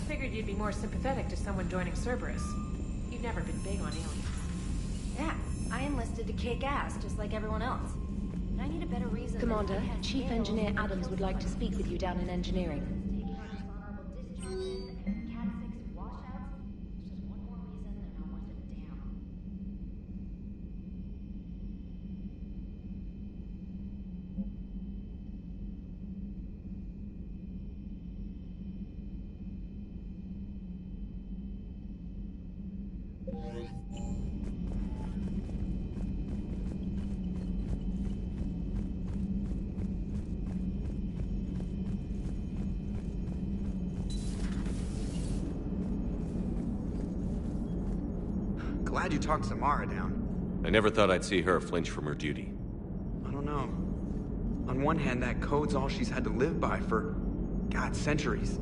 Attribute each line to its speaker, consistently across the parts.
Speaker 1: Figured you'd be more sympathetic to someone joining Cerberus. You've never been big on aliens.
Speaker 2: Yeah, I enlisted to kick ass, just like everyone else. But I need a better reason.
Speaker 3: Commander, Chief Engineer Adams would like to speak with you down in engineering.
Speaker 4: Glad you talked Samara down.
Speaker 5: I never thought I'd see her flinch from her duty.
Speaker 4: I don't know. On one hand, that code's all she's had to live by for, God, centuries.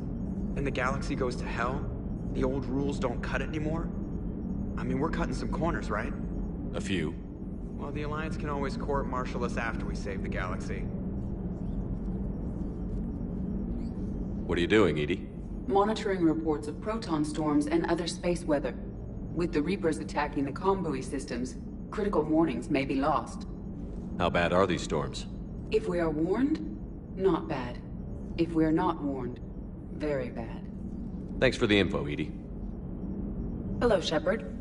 Speaker 4: And the galaxy goes to hell. The old rules don't cut it anymore. I mean, we're cutting some corners, right?
Speaker 5: A few.
Speaker 4: Well, the Alliance can always court-martial us after we save the galaxy.
Speaker 5: What are you doing, Edie?
Speaker 6: Monitoring reports of proton storms and other space weather. With the Reapers attacking the comm buoy systems, critical warnings may be lost.
Speaker 5: How bad are these storms?
Speaker 6: If we are warned, not bad. If we are not warned, very bad.
Speaker 5: Thanks for the info, Edie.
Speaker 6: Hello, Shepard.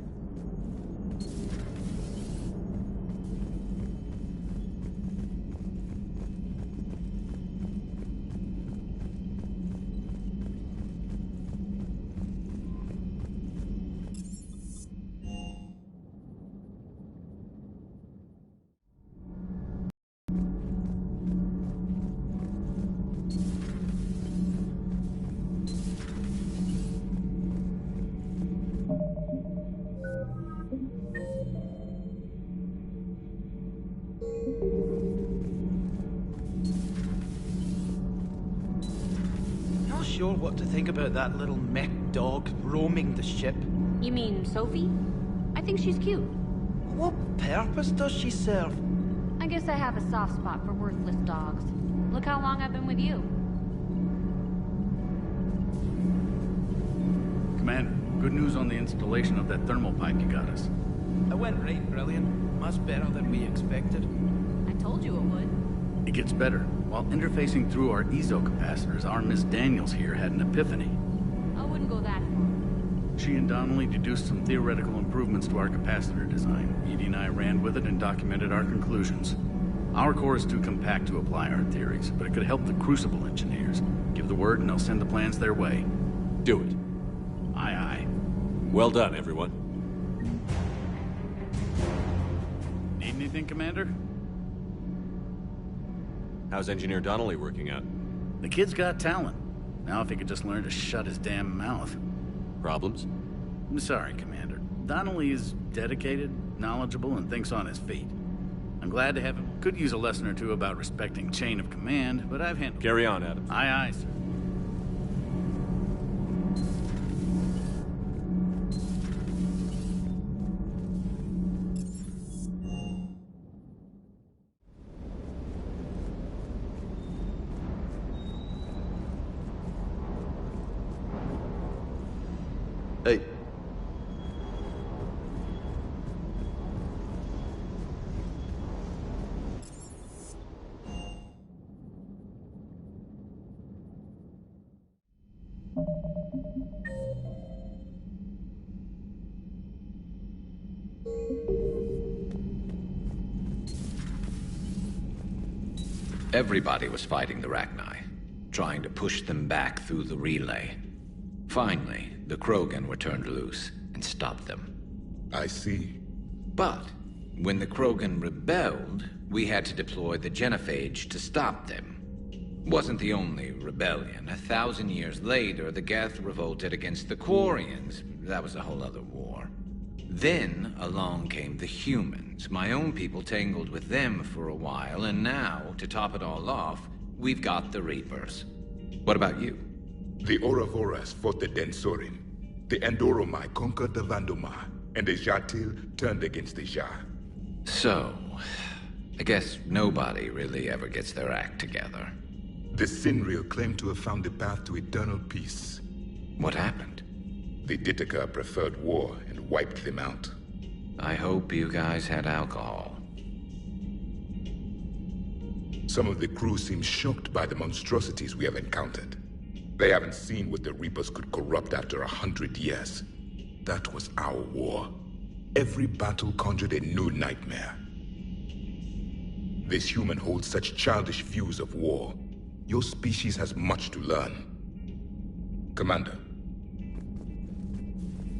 Speaker 7: Sure what to think about that little mech dog roaming the ship.
Speaker 2: You mean Sophie? I think she's cute.
Speaker 7: What purpose does she serve?
Speaker 2: I guess I have a soft spot for worthless dogs. Look how long I've been with you.
Speaker 8: Commander, good news on the installation of that thermal pipe you got us.
Speaker 7: It went right brilliant. Much better than we expected.
Speaker 2: I told you it would.
Speaker 8: It gets better. While interfacing through our EZO capacitors, our Miss Daniels here had an epiphany.
Speaker 2: I wouldn't go that far.
Speaker 8: She and Donnelly deduced some theoretical improvements to our capacitor design. Edie and I ran with it and documented our conclusions. Our core is too compact to apply our theories, but it could help the Crucible engineers. Give the word and they'll send the plans their way.
Speaker 5: Do it.
Speaker 8: Aye, aye.
Speaker 5: Well done, everyone.
Speaker 8: Need anything, Commander?
Speaker 5: How's Engineer Donnelly working out?
Speaker 8: The kid's got talent. Now if he could just learn to shut his damn mouth.
Speaker 5: Problems?
Speaker 8: I'm sorry, Commander. Donnelly is dedicated, knowledgeable, and thinks on his feet. I'm glad to have him. Could use a lesson or two about respecting chain of command, but I've handled...
Speaker 5: Carry on, Adams.
Speaker 8: Aye, aye, sir.
Speaker 4: Hey.
Speaker 9: Everybody was fighting the Rachni, trying to push them back through the relay. Finally, the Krogan were turned loose and stopped them.
Speaker 10: I see.
Speaker 9: But when the Krogan rebelled, we had to deploy the Genophage to stop them. Wasn't the only rebellion. 1,000 years later, the Geth revolted against the Quarians. That was a whole other war. Then along came the humans. My own people tangled with them for a while, and now, to top it all off, we've got the Reapers. What about you?
Speaker 10: The Ouroboros fought the Densorin. The Andoromai conquered the Vandomai, and the Jatil turned against the Jah.
Speaker 9: So, I guess nobody really ever gets their act together.
Speaker 10: The Sinriel claimed to have found the path to eternal peace.
Speaker 9: What happened?
Speaker 10: The Ditaka preferred war and wiped them out.
Speaker 9: I hope you guys had alcohol.
Speaker 10: Some of the crew seem shocked by the monstrosities we have encountered. They haven't seen what the Reapers could corrupt after 100 years. That was our war. Every battle conjured a new nightmare. This human holds such childish views of war. Your species has much to learn. Commander.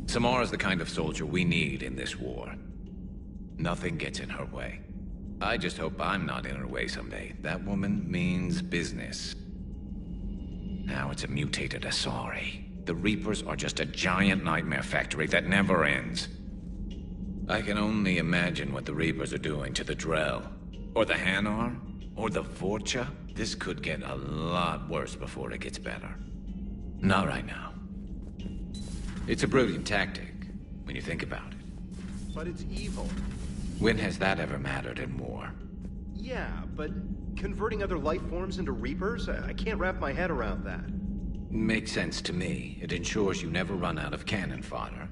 Speaker 9: Samara's the kind of soldier we need in this war. Nothing gets in her way. I just hope I'm not in her way someday. That woman means business. Now it's a mutated Asari. The Reapers are just a giant nightmare factory that never ends. I can only imagine what the Reapers are doing to the Drell. Or the Hanar. Or the Vorcha. This could get a lot worse before it gets better. Not right now. It's a brilliant tactic, when you think about it.
Speaker 11: But it's evil.
Speaker 9: When has that ever mattered in war?
Speaker 11: Yeah, but converting other life forms into Reapers? I can't wrap my head around that.
Speaker 9: Makes sense to me. It ensures you never run out of cannon fodder,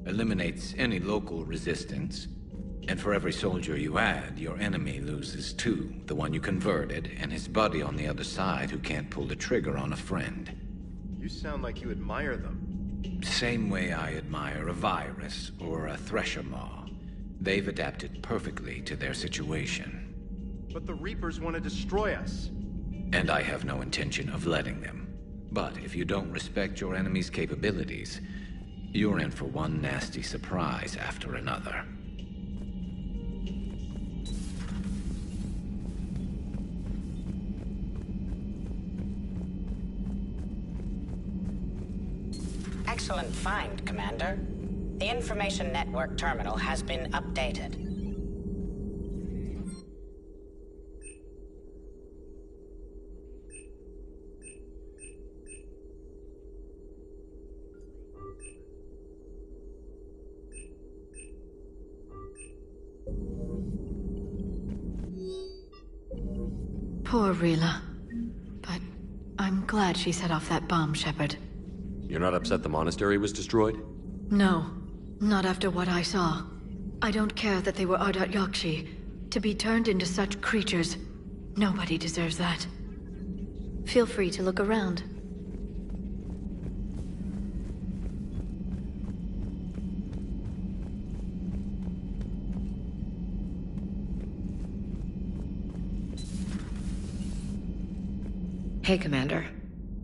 Speaker 9: eliminates any local resistance, and for every soldier you add, your enemy loses two, the one you converted, and his buddy on the other side who can't pull the trigger on a friend.
Speaker 11: You sound like you admire them.
Speaker 9: Same way I admire a virus or a thresher maw. They've adapted perfectly to their situation.
Speaker 11: But the Reapers want to destroy us.
Speaker 9: And I have no intention of letting them. But if you don't respect your enemy's capabilities, you're in for one nasty surprise after another.
Speaker 12: Excellent find, Commander. The Information Network terminal has been updated.
Speaker 3: Poor Rila. But I'm glad she set off that bomb, Shepard.
Speaker 5: You're not upset the monastery was destroyed?
Speaker 3: No, not after what I saw. I don't care that they were Ardat Yakshi. To be turned into such creatures, nobody deserves that. Feel free to look around.
Speaker 13: Hey, Commander.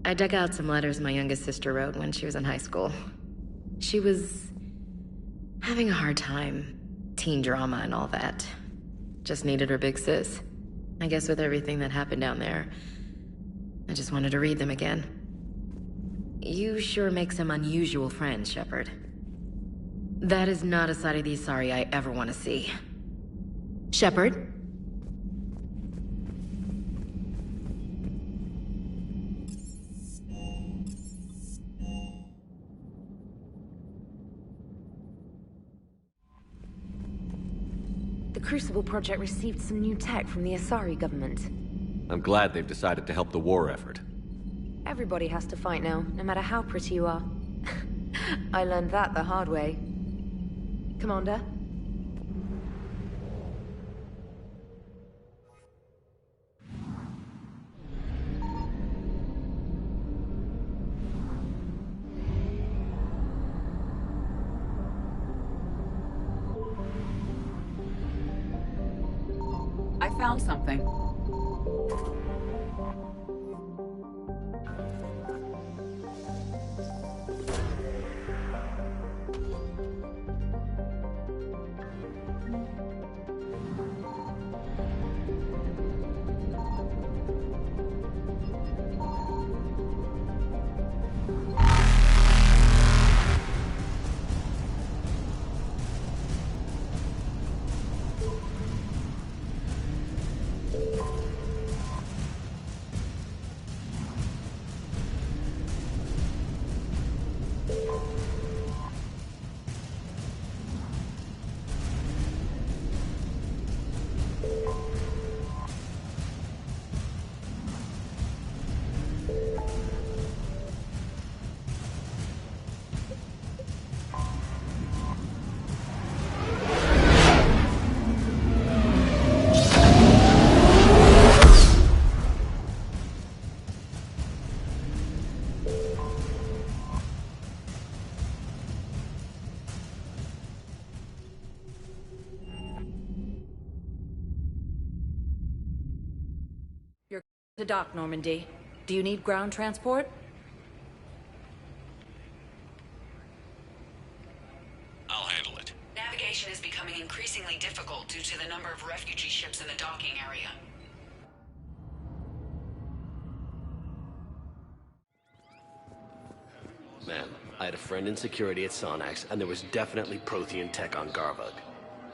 Speaker 13: I dug out some letters my youngest sister wrote when she was in high school. She was having a hard time. Teen drama and all that. Just needed her big sis. I guess with everything that happened down there, I just wanted to read them again. You sure make some unusual friends, Shepard. That is not a side of the Asari I ever want to see.
Speaker 3: Shepard?
Speaker 2: The Crucible Project received some new tech from the Asari government.
Speaker 5: I'm glad they've decided to help the war effort.
Speaker 2: Everybody has to fight now, no matter how pretty you are. I learned that the hard way. Commander?
Speaker 6: I found something.
Speaker 14: To dock, Normandy. Do you need ground transport?
Speaker 5: I'll handle it.
Speaker 6: Navigation is becoming increasingly difficult due to the number of refugee ships in the docking area.
Speaker 15: Ma'am, I had a friend in security at Sonax, and there was definitely Prothean tech on Garvug.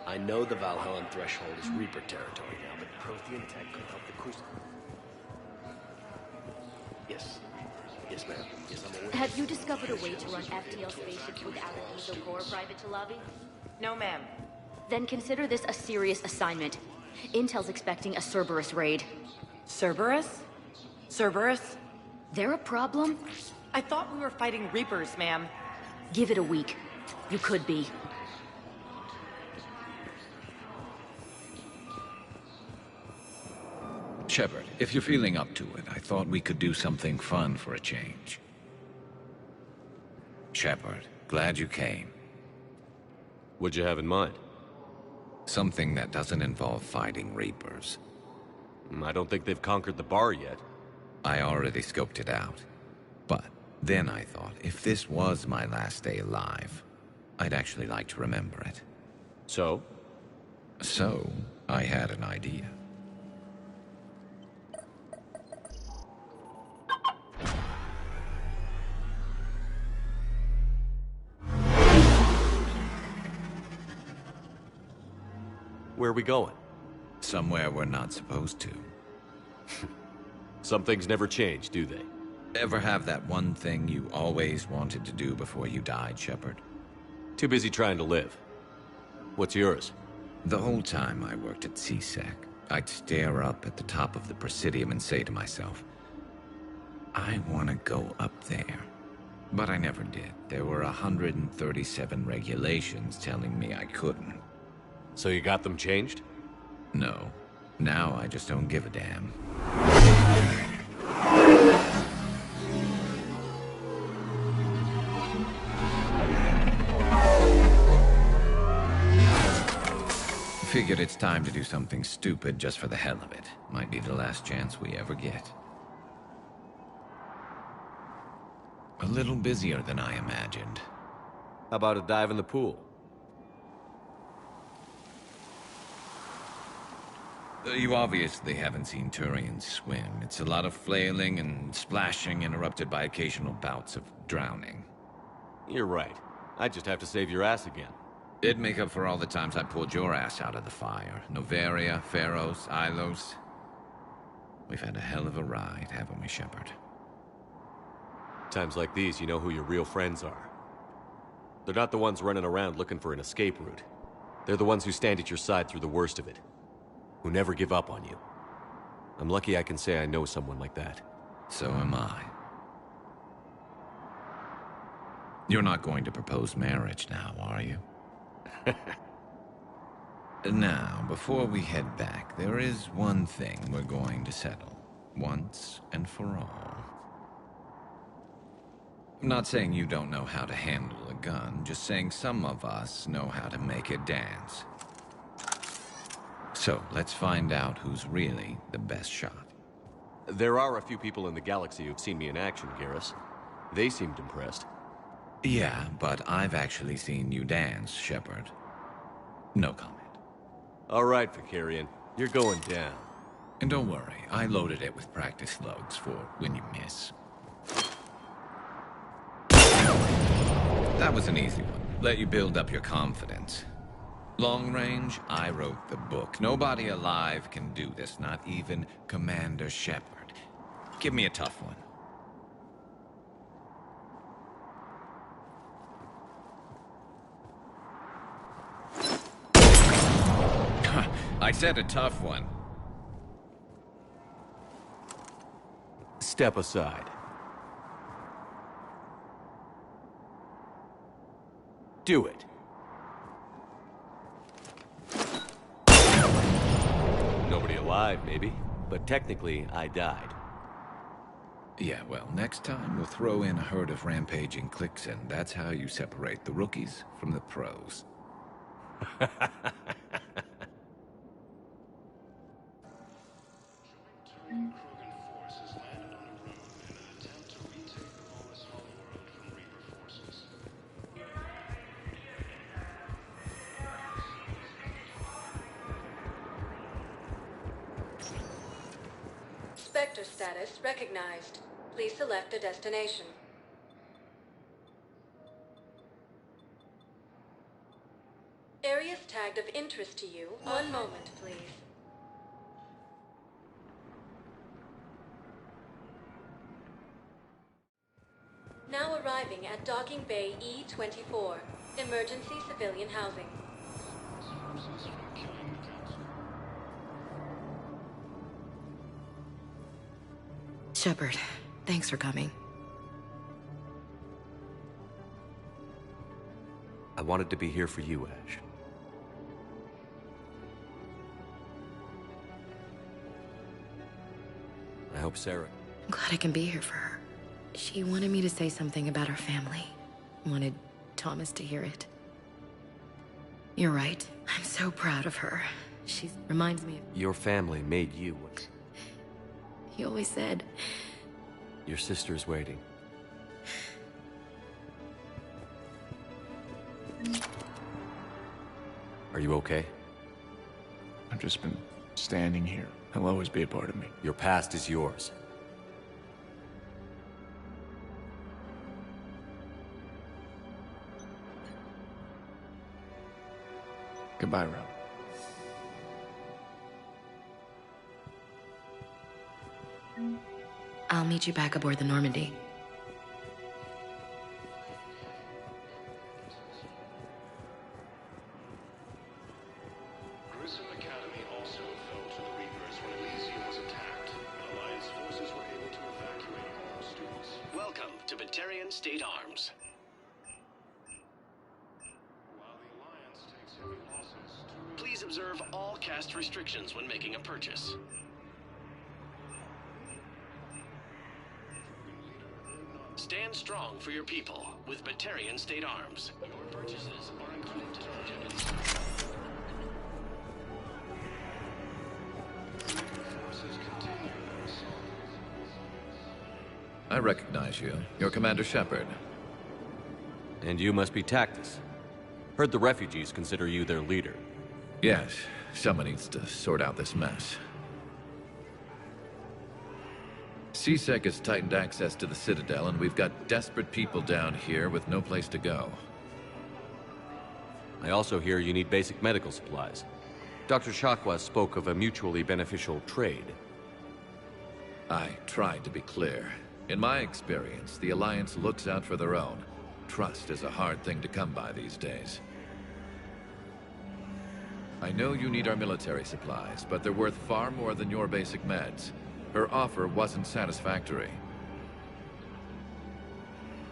Speaker 15: I know the Valhallan threshold is Reaper territory now, but Prothean tech could help the Crucible. Yes. Yes, ma'am. Yes, I'm aware.
Speaker 16: Have you discovered a way to run FTL spaceships without a diesel core, Private Talavi?
Speaker 14: No, ma'am.
Speaker 16: Then consider this a serious assignment. Intel's expecting a Cerberus raid.
Speaker 14: Cerberus? Cerberus?
Speaker 16: They're a problem?
Speaker 14: I thought we were fighting Reapers, ma'am.
Speaker 16: Give it a week. You could be.
Speaker 9: Shepard, if you're feeling up to it, I thought we could do something fun for a change. Shepard, glad you came.
Speaker 5: What'd you have in mind?
Speaker 9: Something that doesn't involve fighting Reapers.
Speaker 5: I don't think they've conquered the bar yet.
Speaker 9: I already scoped it out. But then I thought, if this was my last day alive, I'd actually like to remember it.
Speaker 5: So?
Speaker 9: So, I had an idea.
Speaker 5: Where are we going?
Speaker 9: Somewhere we're not supposed to.
Speaker 5: Some things never change, do they?
Speaker 9: Ever have that one thing you always wanted to do before you died, Shepard?
Speaker 5: Too busy trying to live. What's yours?
Speaker 9: The whole time I worked at CSEC, I'd stare up at the top of the Presidium and say to myself, I want to go up there. But I never did. There were 137 regulations telling me I couldn't.
Speaker 5: So you got them changed?
Speaker 9: No. Now I just don't give a damn. Figured it's time to do something stupid just for the hell of it. Might be the last chance we ever get. A little busier than I imagined.
Speaker 5: How about a dive in the pool?
Speaker 9: You obviously haven't seen Turians swim. It's a lot of flailing and splashing, interrupted by occasional bouts of drowning.
Speaker 5: You're right. I just have to save your ass again.
Speaker 9: It'd make up for all the times I pulled your ass out of the fire. Noveria, Pharos, Ilos. We've had a hell of a ride, haven't we, Shepard?
Speaker 5: Times like these, you know who your real friends are. They're not the ones running around looking for an escape route. They're the ones who stand at your side through the worst of it. Who never give up on you. I'm lucky I can say I know someone like that.
Speaker 9: So am I. You're not going to propose marriage now, are you? Now, before we head back, there is one thing we're going to settle. Once and for all. I'm not saying you don't know how to handle a gun, just saying some of us know how to make it dance. So, let's find out who's really the best shot.
Speaker 5: There are a few people in the galaxy who've seen me in action, Garrus. They seemed impressed.
Speaker 9: Yeah, but I've actually seen you dance, Shepard. No comment.
Speaker 5: All right, Vakarian. You're going down.
Speaker 9: And don't worry, I loaded it with practice logs for when you miss. That was an easy one. Let you build up your confidence. Long range, I wrote the book. Nobody alive can do this, not even Commander Shepard. Give me a tough one. I said a tough one.
Speaker 5: Step aside. Do it. Nobody alive, maybe. But technically, I died.
Speaker 9: Yeah, well, next time we'll throw in a herd of rampaging cliques, and that's how you separate the rookies from the pros.
Speaker 17: Spectre status recognized. Please select a destination. Areas tagged of interest to you. One moment, please. Now arriving at Docking Bay E-24. Emergency civilian housing.
Speaker 13: Shepard, thanks for coming.
Speaker 5: I wanted to be here for you, Ash. I hope Sarah...
Speaker 13: I'm glad I can be here for her. She wanted me to say something about her family. Wanted Thomas to hear it. You're right. I'm so proud of her. She reminds me of...
Speaker 5: Your family made you.
Speaker 13: He always said...
Speaker 5: Your sister's waiting. Are you okay?
Speaker 18: I've just been standing here. He'll always be a part of me.
Speaker 5: Your past is yours.
Speaker 18: Goodbye, Rob.
Speaker 13: I'll meet you back aboard the Normandy.
Speaker 19: Grissom Academy also fell to the Reapers when Elysium was attacked, and Alliance forces were able to evacuate all students.
Speaker 15: Welcome to Batarian State Arms.
Speaker 19: While the Alliance takes heavy losses,
Speaker 15: Please observe all caste restrictions when making a purchase. Stand strong for your people with Batarian State Arms. Your purchases are included to the
Speaker 9: I recognize you. You're Commander Shepard.
Speaker 5: And you must be Tactus. Heard the refugees consider you their leader.
Speaker 9: Yes, someone needs to sort out this mess. C-Sec has tightened access to the Citadel, and we've got desperate people down here with no place to go.
Speaker 5: I also hear you need basic medical supplies. Dr. Chakwas spoke of a mutually beneficial trade.
Speaker 9: I tried to be clear. In my experience, the Alliance looks out for their own. Trust is a hard thing to come by these days. I know you need our military supplies, but they're worth far more than your basic meds. Her offer wasn't satisfactory.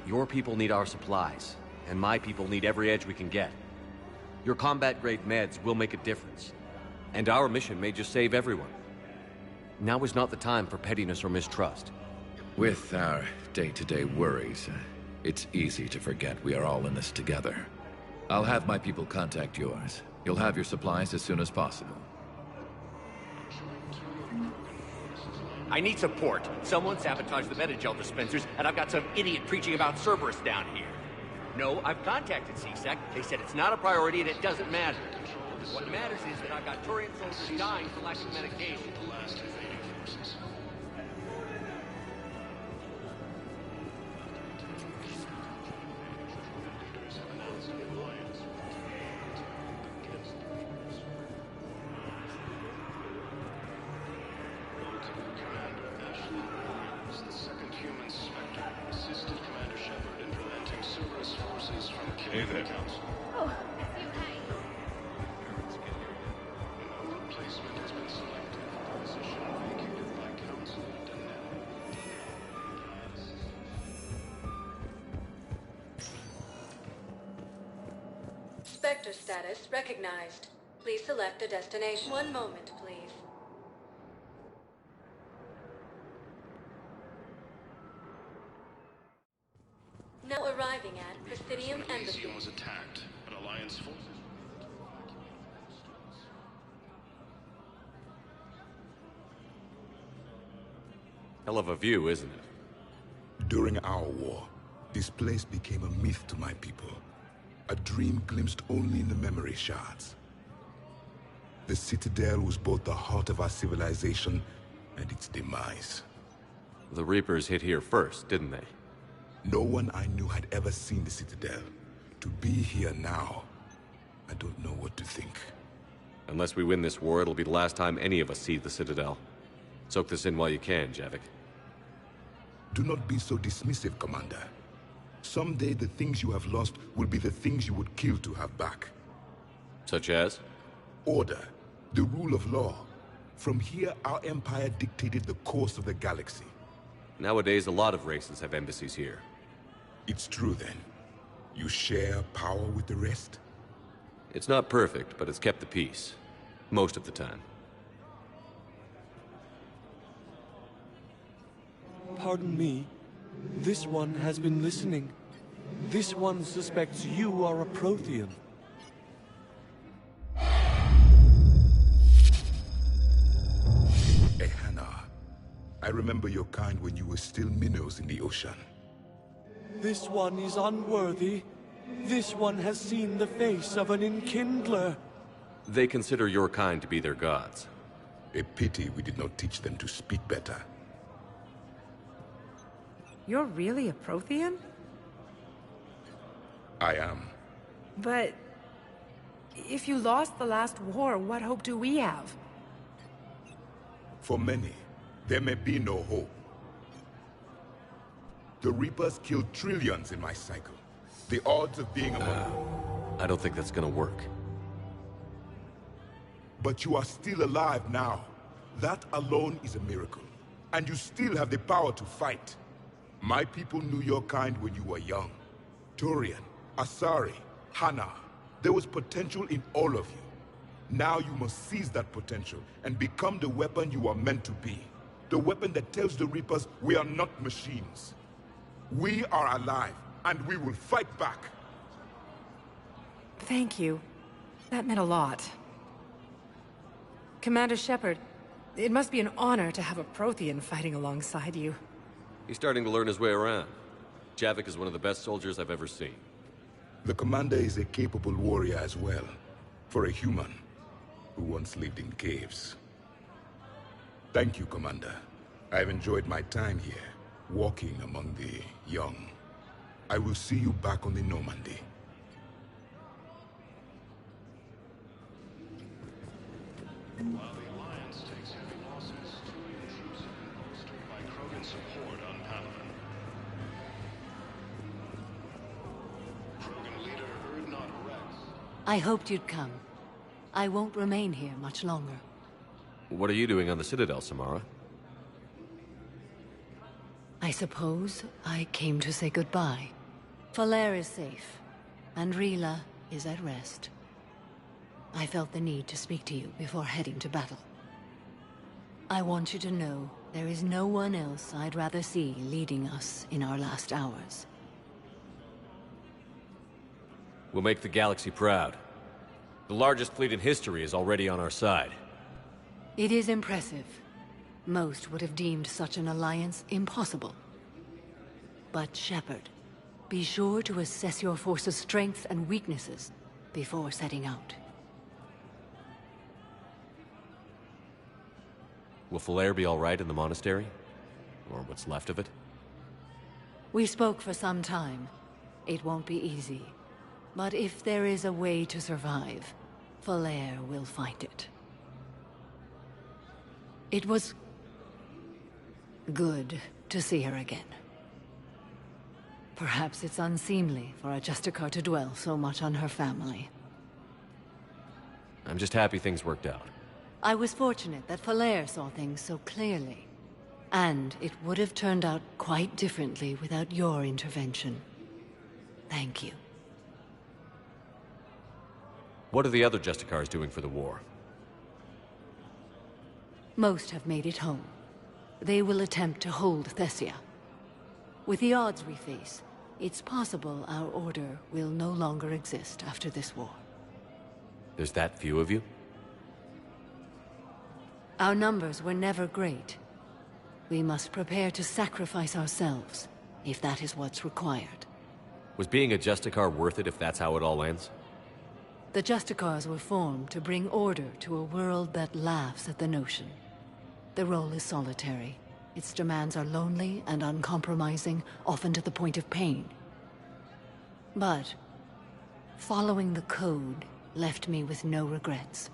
Speaker 5: Your people need our supplies, and my people need every edge we can get. Your combat-grade meds will make a difference, and our mission may just save everyone. Now is not the time for pettiness or mistrust.
Speaker 9: With our day-to-day worries, it's easy to forget we are all in this together. I'll have my people contact yours. You'll have your supplies as soon as possible.
Speaker 20: I need support. Someone sabotaged the Metagel dispensers, and I've got some idiot preaching about Cerberus down here. No, I've contacted C-Sec. They said it's not a priority and it doesn't matter. What matters is that I've got Turian soldiers dying for lack of medication.
Speaker 19: Hey there.
Speaker 21: Oh, it's you, hey.
Speaker 19: No replacement has been selected for the position vacated by Councilor Donnell.
Speaker 17: Spectre status recognized. Please select a destination. One moment, please. Now arriving at Presidium Embassy.
Speaker 19: Elysium was attacked, and Alliance forces...
Speaker 5: Hell of a view, isn't it?
Speaker 10: During our war, this place became a myth to my people. A dream glimpsed only in the memory shards. The Citadel was both the heart of our civilization and its demise.
Speaker 5: The Reapers hit here first, didn't they?
Speaker 10: No one I knew had ever seen the Citadel. To be here now, I don't know what to think.
Speaker 5: Unless we win this war, it'll be the last time any of us see the Citadel. Soak this in while you can, Javik.
Speaker 10: Do not be so dismissive, Commander. Someday the things you have lost will be the things you would kill to have back.
Speaker 5: Such as?
Speaker 10: Order, the rule of law. From here, our empire dictated the course of the galaxy.
Speaker 5: Nowadays, a lot of races have embassies here.
Speaker 10: It's true, then. You share power with the rest?
Speaker 5: It's not perfect, but it's kept the peace. Most of the time.
Speaker 1: Pardon me. This one has been listening. This one suspects you are a Prothean.
Speaker 10: Ehana, I remember your kind when you were still minnows in the ocean.
Speaker 1: This one is unworthy. This one has seen the face of an Enkindler.
Speaker 5: They consider your kind to be their gods.
Speaker 10: A pity we did not teach them to speak better.
Speaker 22: You're really a Prothean?
Speaker 10: I am.
Speaker 22: But... if you lost the last war, what hope do we have?
Speaker 10: For many, there may be no hope. The Reapers killed trillions in my cycle. The odds of being among...
Speaker 5: I don't think that's gonna work.
Speaker 10: But you are still alive now. That alone is a miracle. And you still have the power to fight. My people knew your kind when you were young. Turian, Asari, Hana. There was potential in all of you. Now you must seize that potential and become the weapon you are meant to be. The weapon that tells the Reapers we are not machines. We are alive, and we will fight back.
Speaker 22: Thank you. That meant a lot. Commander Shepard, it must be an honor to have a Prothean fighting alongside you.
Speaker 5: He's starting to learn his way around. Javik is one of the best soldiers I've ever seen.
Speaker 10: The commander is a capable warrior as well. For a human who once lived in caves. Thank you, Commander. I've enjoyed my time here, walking among the young. I will see you back on the Normandy.
Speaker 19: While the Alliance takes heavy losses, Turian troops have been bolstered by Krogan support on Palaven. Krogan leader Urdnot Rex.
Speaker 23: I hoped you'd come. I won't remain here much longer.
Speaker 5: What are you doing on the Citadel, Samara?
Speaker 23: I suppose I came to say goodbye. Falere is safe, and Rila is at rest. I felt the need to speak to you before heading to battle. I want you to know there is no one else I'd rather see leading us in our last hours.
Speaker 5: We'll make the galaxy proud. The largest fleet in history is already on our side.
Speaker 23: It is impressive. Most would have deemed such an alliance impossible. But Shepard, be sure to assess your force's strengths and weaknesses before setting out.
Speaker 5: Will Falere be all right in the monastery? Or what's left of it?
Speaker 23: We spoke for some time. It won't be easy. But if there is a way to survive, Falere will find it. It was good to see her again. Perhaps it's unseemly for a Justicar to dwell so much on her family.
Speaker 5: I'm just happy things worked out.
Speaker 23: I was fortunate that Falere saw things so clearly. And it would have turned out quite differently without your intervention. Thank you.
Speaker 5: What are the other Justicars doing for the war?
Speaker 23: Most have made it home. They will attempt to hold Thessia. With the odds we face, it's possible our order will no longer exist after this war.
Speaker 5: There's that few of you?
Speaker 23: Our numbers were never great. We must prepare to sacrifice ourselves, if that is what's required.
Speaker 5: Was being a Justicar worth it if that's how it all ends?
Speaker 23: The Justicars were formed to bring order to a world that laughs at the notion. The role is solitary, Its demands are lonely and uncompromising, often to the point of pain. But following the code left me with no regrets.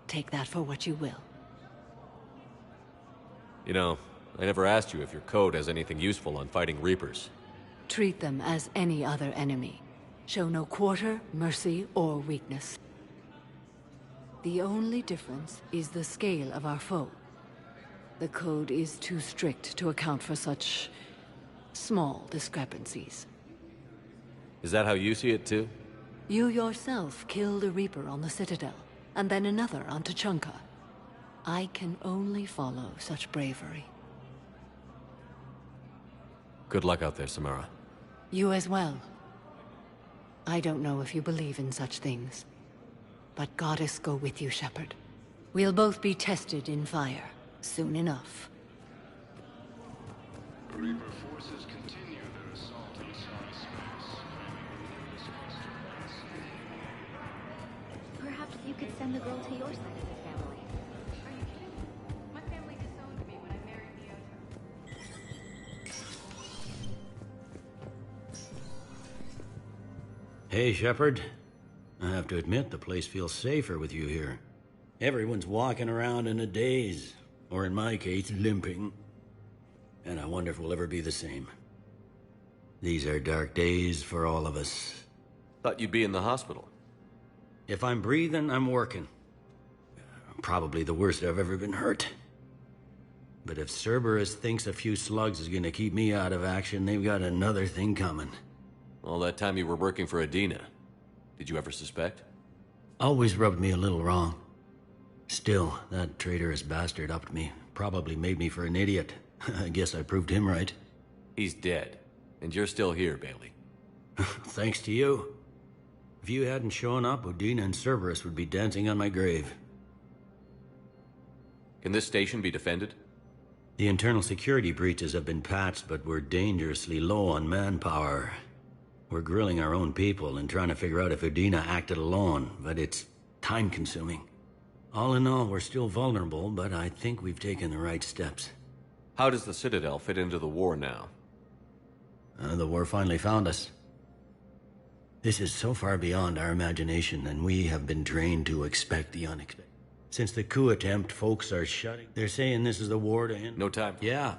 Speaker 23: Take that for what you will.
Speaker 5: You know, I never asked you if your code has anything useful on fighting Reapers.
Speaker 23: Treat them as any other enemy. Show no quarter, mercy, or weakness. The only difference is the scale of our foe. The code is too strict to account for such small discrepancies.
Speaker 5: Is that how you see it too?
Speaker 23: You yourself killed a Reaper on the Citadel, and then another on Tuchanka. I can only follow such bravery.
Speaker 5: Good luck out there, Samara.
Speaker 23: You as well. I don't know if you believe in such things, but Goddess go with you, Shepard. We'll both be tested in fire, soon enough.
Speaker 19: Reaper forces continue their assault in cyberspace.
Speaker 21: Perhaps you could send the girl to your side of the family. Are you kidding? My family disowned me when I married Miyota.
Speaker 4: Hey, Shepard. I have to admit, the place feels safer with you here. Everyone's walking around in a daze, or in my case, limping. And I wonder if we'll ever be the same. These are dark days for all of us.
Speaker 5: Thought you'd be in the hospital.
Speaker 4: If I'm breathing, I'm working. Probably the worst I've ever been hurt. But if Cerberus thinks a few slugs is gonna keep me out of action, they've got another thing coming.
Speaker 5: All that time you were working for Adina, did you ever suspect?
Speaker 4: Always rubbed me a little wrong. Still, that traitorous bastard upped me. Probably made me for an idiot. I guess I proved him right.
Speaker 5: He's dead, and you're still here, Bailey.
Speaker 4: Thanks to you. If you hadn't shown up, Udina and Cerberus would be dancing on my grave.
Speaker 5: Can this station be defended?
Speaker 4: The internal security breaches have been patched, but we're dangerously low on manpower. We're grilling our own people and trying to figure out if Udina acted alone, but it's time-consuming. All in all, we're still vulnerable, but I think we've taken the right steps.
Speaker 5: How does the Citadel fit into the war now?
Speaker 4: The war finally found us. This is so far beyond our imagination, and we have been trained to expect the unexpected. Since the coup attempt, folks are shutting. They're saying this is the war to end.
Speaker 5: No time.
Speaker 4: Yeah.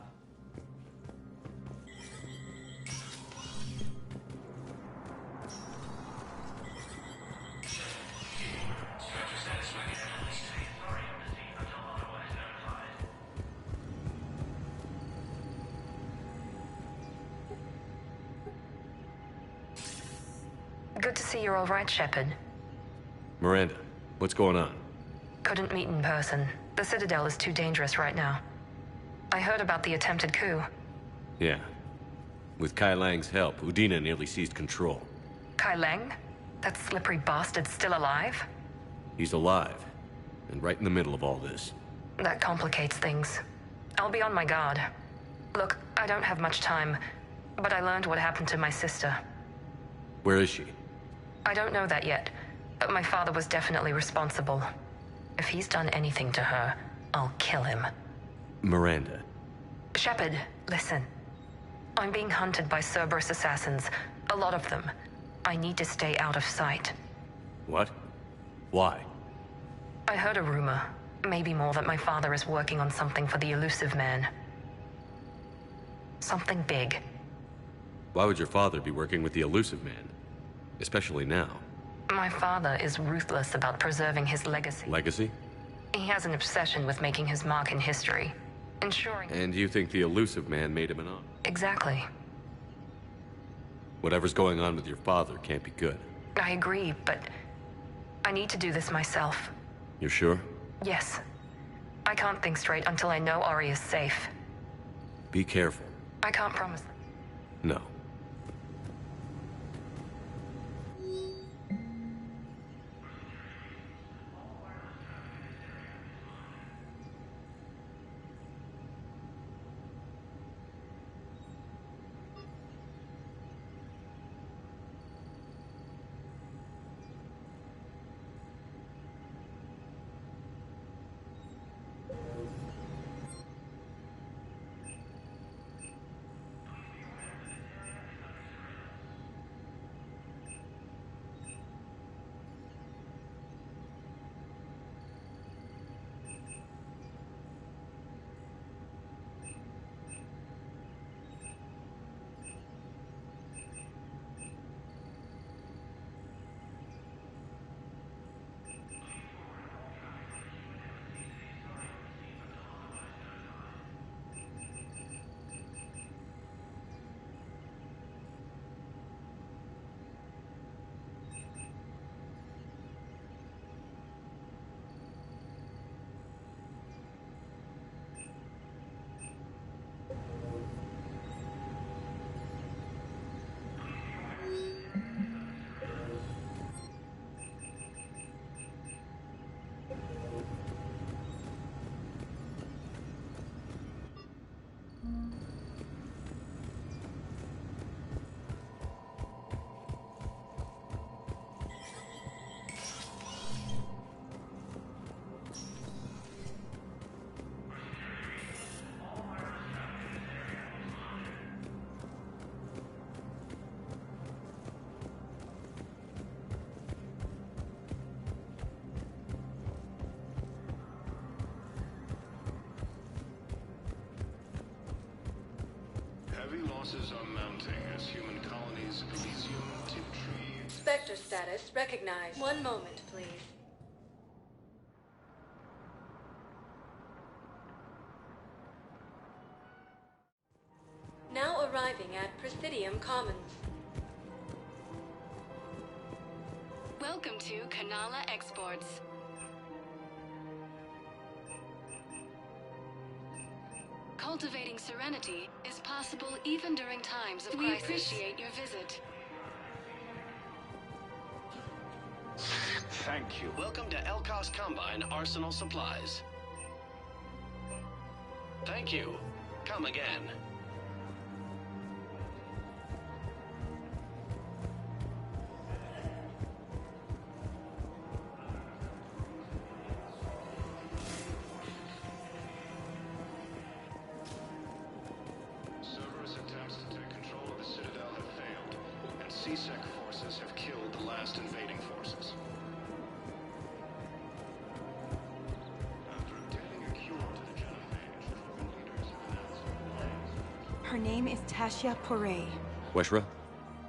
Speaker 2: Good to see you're all right, Shepard.
Speaker 5: Miranda, what's going on?
Speaker 2: Couldn't meet in person. The Citadel is too dangerous right now. I heard about the attempted coup.
Speaker 5: Yeah. With Kai Lang's help, Udina nearly seized control.
Speaker 2: Kai Lang? That slippery bastard's still alive?
Speaker 5: He's alive, and right in the middle of all this.
Speaker 2: That complicates things. I'll be on my guard. Look, I don't have much time, but I learned what happened to my sister.
Speaker 5: Where is she?
Speaker 2: I don't know that yet, but my father was definitely responsible. If he's done anything to her, I'll kill him.
Speaker 5: Miranda.
Speaker 2: Shepard, listen. I'm being hunted by Cerberus assassins. A lot of them. I need to stay out of sight.
Speaker 5: What? Why?
Speaker 2: I heard a rumor. Maybe more, that my father is working on something for the Elusive Man. Something big.
Speaker 5: Why would your father be working with the Elusive Man? Especially now.
Speaker 2: My father is ruthless about preserving his legacy.
Speaker 5: Legacy?
Speaker 2: He has an obsession with making his mark in history. Ensuring...
Speaker 5: And you think the Elusive Man made him an honor?
Speaker 2: Exactly.
Speaker 5: Whatever's going on with your father can't be good.
Speaker 2: I agree, but I need to do this myself.
Speaker 5: You're sure?
Speaker 2: Yes. I can't think straight until I know Ori is safe.
Speaker 5: Be careful.
Speaker 2: I can't promise.
Speaker 5: No.
Speaker 19: Heavy losses are mounting as human colonies Elysium, Tiptree...
Speaker 17: Spectre status recognized. One moment, please. Now arriving at Presidium Commons.
Speaker 7: Welcome to Kanala Exports. Cultivating serenity is possible even during times of crisis. We appreciate your visit.
Speaker 19: Thank you.
Speaker 15: Welcome to Elkos Combine Arsenal Supplies. Thank you. Come again.
Speaker 19: Cerberus attempts to take control of the Citadel have failed, and C-Sec forces have killed the last invading forces. After obtaining a cure to the genophage, Krogan leaders have announced...
Speaker 8: Her name is Tasha Poré.
Speaker 5: Weshra,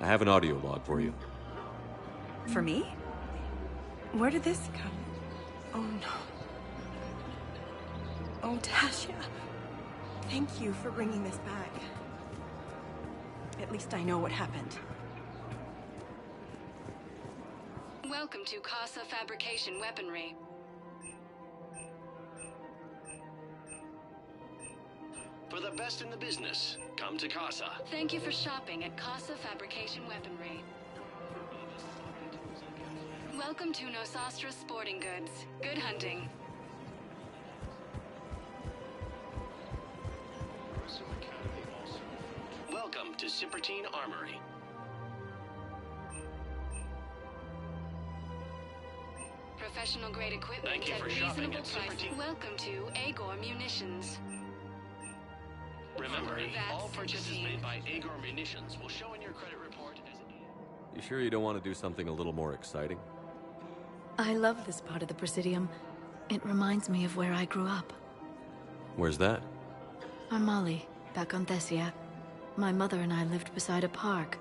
Speaker 5: I have an audio log for you.
Speaker 8: For me? Where did this come? Oh no. Oh, Tasha. Thank you for bringing this back. At least I know what happened.
Speaker 7: Welcome to Casa Fabrication Weaponry.
Speaker 15: For the best in the business, come to Casa.
Speaker 7: Thank you for shopping at Casa Fabrication Weaponry. Welcome to Nosastra Sporting Goods. Good hunting.
Speaker 15: Welcome to Cipertine Armory.
Speaker 7: Professional grade equipment
Speaker 15: Thank you
Speaker 7: at
Speaker 15: for shopping
Speaker 7: reasonable
Speaker 15: at
Speaker 7: prices.
Speaker 15: Cipertine.
Speaker 7: Welcome to Agor Munitions.
Speaker 15: Remember,
Speaker 7: That's
Speaker 15: all purchases
Speaker 7: Cipertine.
Speaker 15: made by Agor Munitions will show in your credit report as...
Speaker 5: You sure you don't want to do something a little more exciting?
Speaker 3: I love this part of the Presidium. It reminds me of where I grew up.
Speaker 5: Where's that?
Speaker 3: Armali, back on Thessia. My mother and I lived beside a park.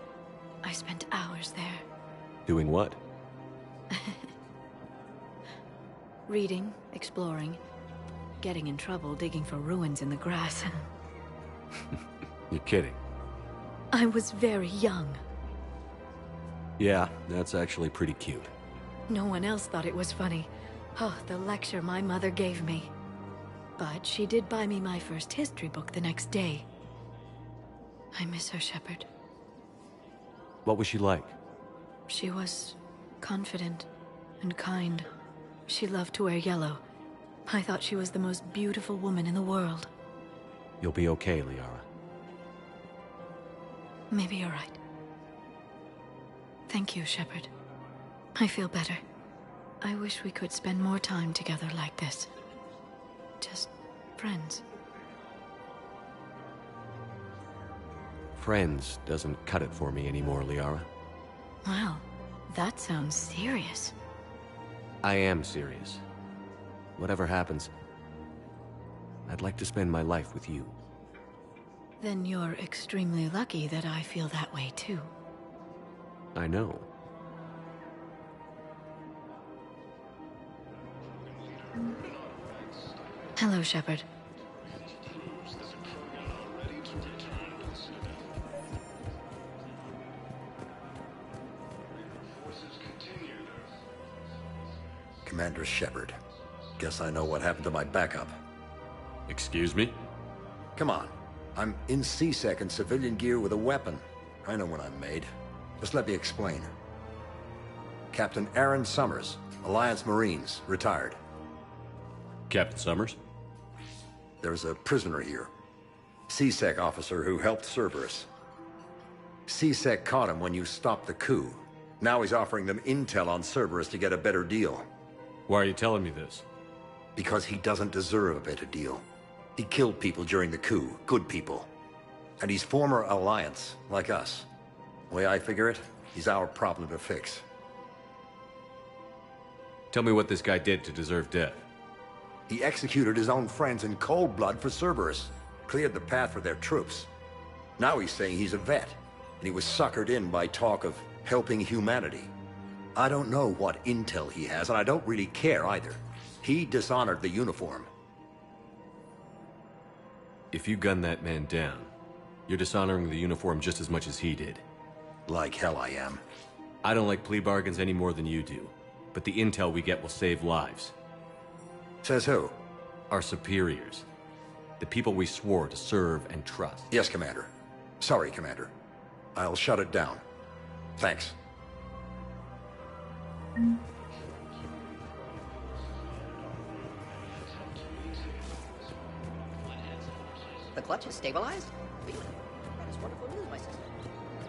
Speaker 3: I spent hours there.
Speaker 5: Doing what?
Speaker 3: Reading, exploring, getting in trouble digging for ruins in the grass.
Speaker 5: You're kidding.
Speaker 3: I was very young.
Speaker 5: Yeah, that's actually pretty cute.
Speaker 3: No one else thought it was funny. Oh, the lecture my mother gave me. But she did buy me my first history book the next day. I miss her, Shepard.
Speaker 5: What was she like?
Speaker 3: She was confident and kind. She loved to wear yellow. I thought she was the most beautiful woman in the world.
Speaker 5: You'll be okay, Liara.
Speaker 3: Maybe you're right. Thank you, Shepard. I feel better. I wish we could spend more time together like this. Just friends.
Speaker 5: Friends doesn't cut it for me anymore, Liara.
Speaker 3: Wow, that sounds serious.
Speaker 5: I am serious. Whatever happens, I'd like to spend my life with you.
Speaker 3: Then you're extremely lucky that I feel that way too.
Speaker 5: I know.
Speaker 3: Hello, Shepard.
Speaker 11: Commander Shepard. Guess I know what happened to my backup.
Speaker 5: Excuse me?
Speaker 11: Come on. I'm in C-Sec in civilian gear with a weapon. I know what I'm made. Just let me explain. Captain Aaron Summers, Alliance Marines, retired.
Speaker 5: Captain Summers?
Speaker 11: There's a prisoner here. C-Sec officer who helped Cerberus. C-Sec caught him when you stopped the coup. Now he's offering them intel on Cerberus to get a better deal.
Speaker 5: Why are you telling me this?
Speaker 11: Because he doesn't deserve a better deal. He killed people during the coup, good people. And he's former Alliance, like us. The way I figure it, he's our problem to fix.
Speaker 5: Tell me what this guy did to deserve death.
Speaker 11: He executed his own friends in cold blood for Cerberus. Cleared the path for their troops. Now he's saying he's a vet, and he was suckered in by talk of helping humanity. I don't know what intel he has, and I don't really care either. He dishonored the uniform.
Speaker 5: If you gun that man down, you're dishonoring the uniform just as much as he did.
Speaker 11: Like hell I am.
Speaker 5: I don't like plea bargains any more than you do, but the intel we get will save lives.
Speaker 11: Says who?
Speaker 5: Our superiors. The people we swore to serve and trust.
Speaker 11: Yes, Commander. Sorry, Commander. I'll shut it down. Thanks.
Speaker 6: The clutch is stabilized? Really? That is wonderful news, my sister.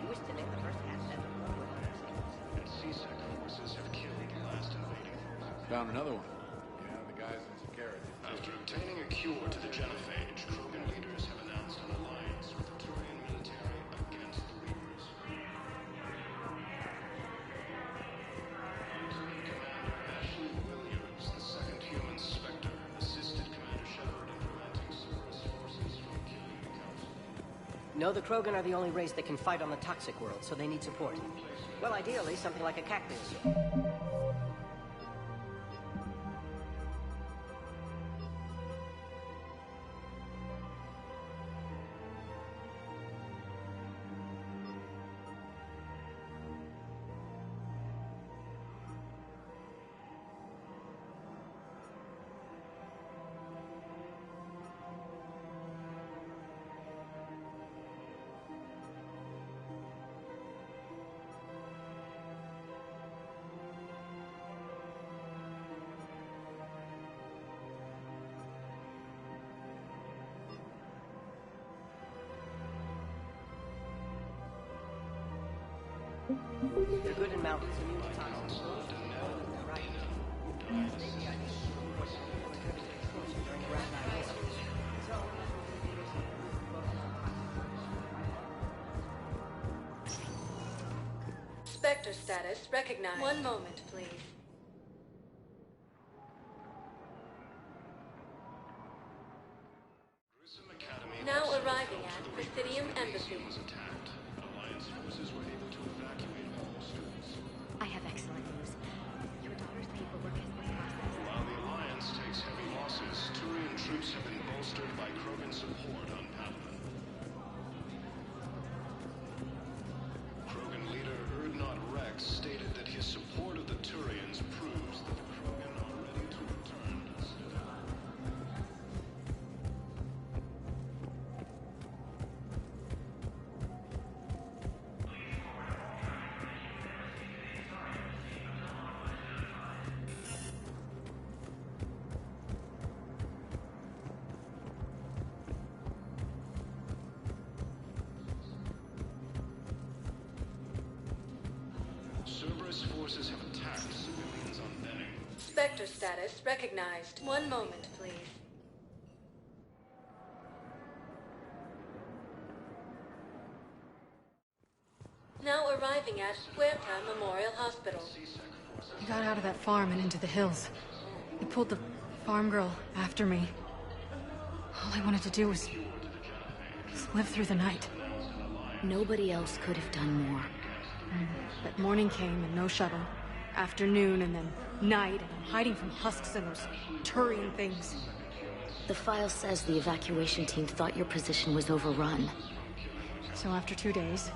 Speaker 6: You wish to name the first asset of
Speaker 19: C-Sec forces have killed the last invading.
Speaker 18: Found another one. Yeah, the guys in security.
Speaker 19: After obtaining a cure to the genophage, Krogan leaders have announced an alliance with the Turian military against the Reapers. Lieutenant Commander Ashley Williams, the second human Spectre, assisted Commander Shepard in preventing Cerberus forces from killing the Council.
Speaker 6: No, the Krogan are the only race that can fight on the toxic world, so they need support. Well, ideally, something like a cactus. They're good in mountains, immune to toxins.
Speaker 17: Spectre status recognized. One moment, please. Now arriving at Presidium Embassy.
Speaker 21: I have excellent news. Your daughter's paperwork has been processed.
Speaker 19: While the Alliance takes heavy losses, Turian troops have been bolstered by Krogan support on Padawan. Krogan leader Urdnot Rex stated that his support of the Turians proves that the Krogan are ready to return to the Citadel. Cerberus forces have attacked civilians on Benning.
Speaker 17: Spectre status recognized. One moment, please. Now arriving at Huerta Memorial Hospital.
Speaker 22: I got out of that farm and into the hills. They pulled the farm girl after me. All I wanted to do was live through the night.
Speaker 16: Nobody else could have done more.
Speaker 22: But morning came and no shuttle. Afternoon and then night, and I'm hiding from husks and those Turian things.
Speaker 16: The file says the evacuation team thought your position was overrun.
Speaker 22: So after 2 days,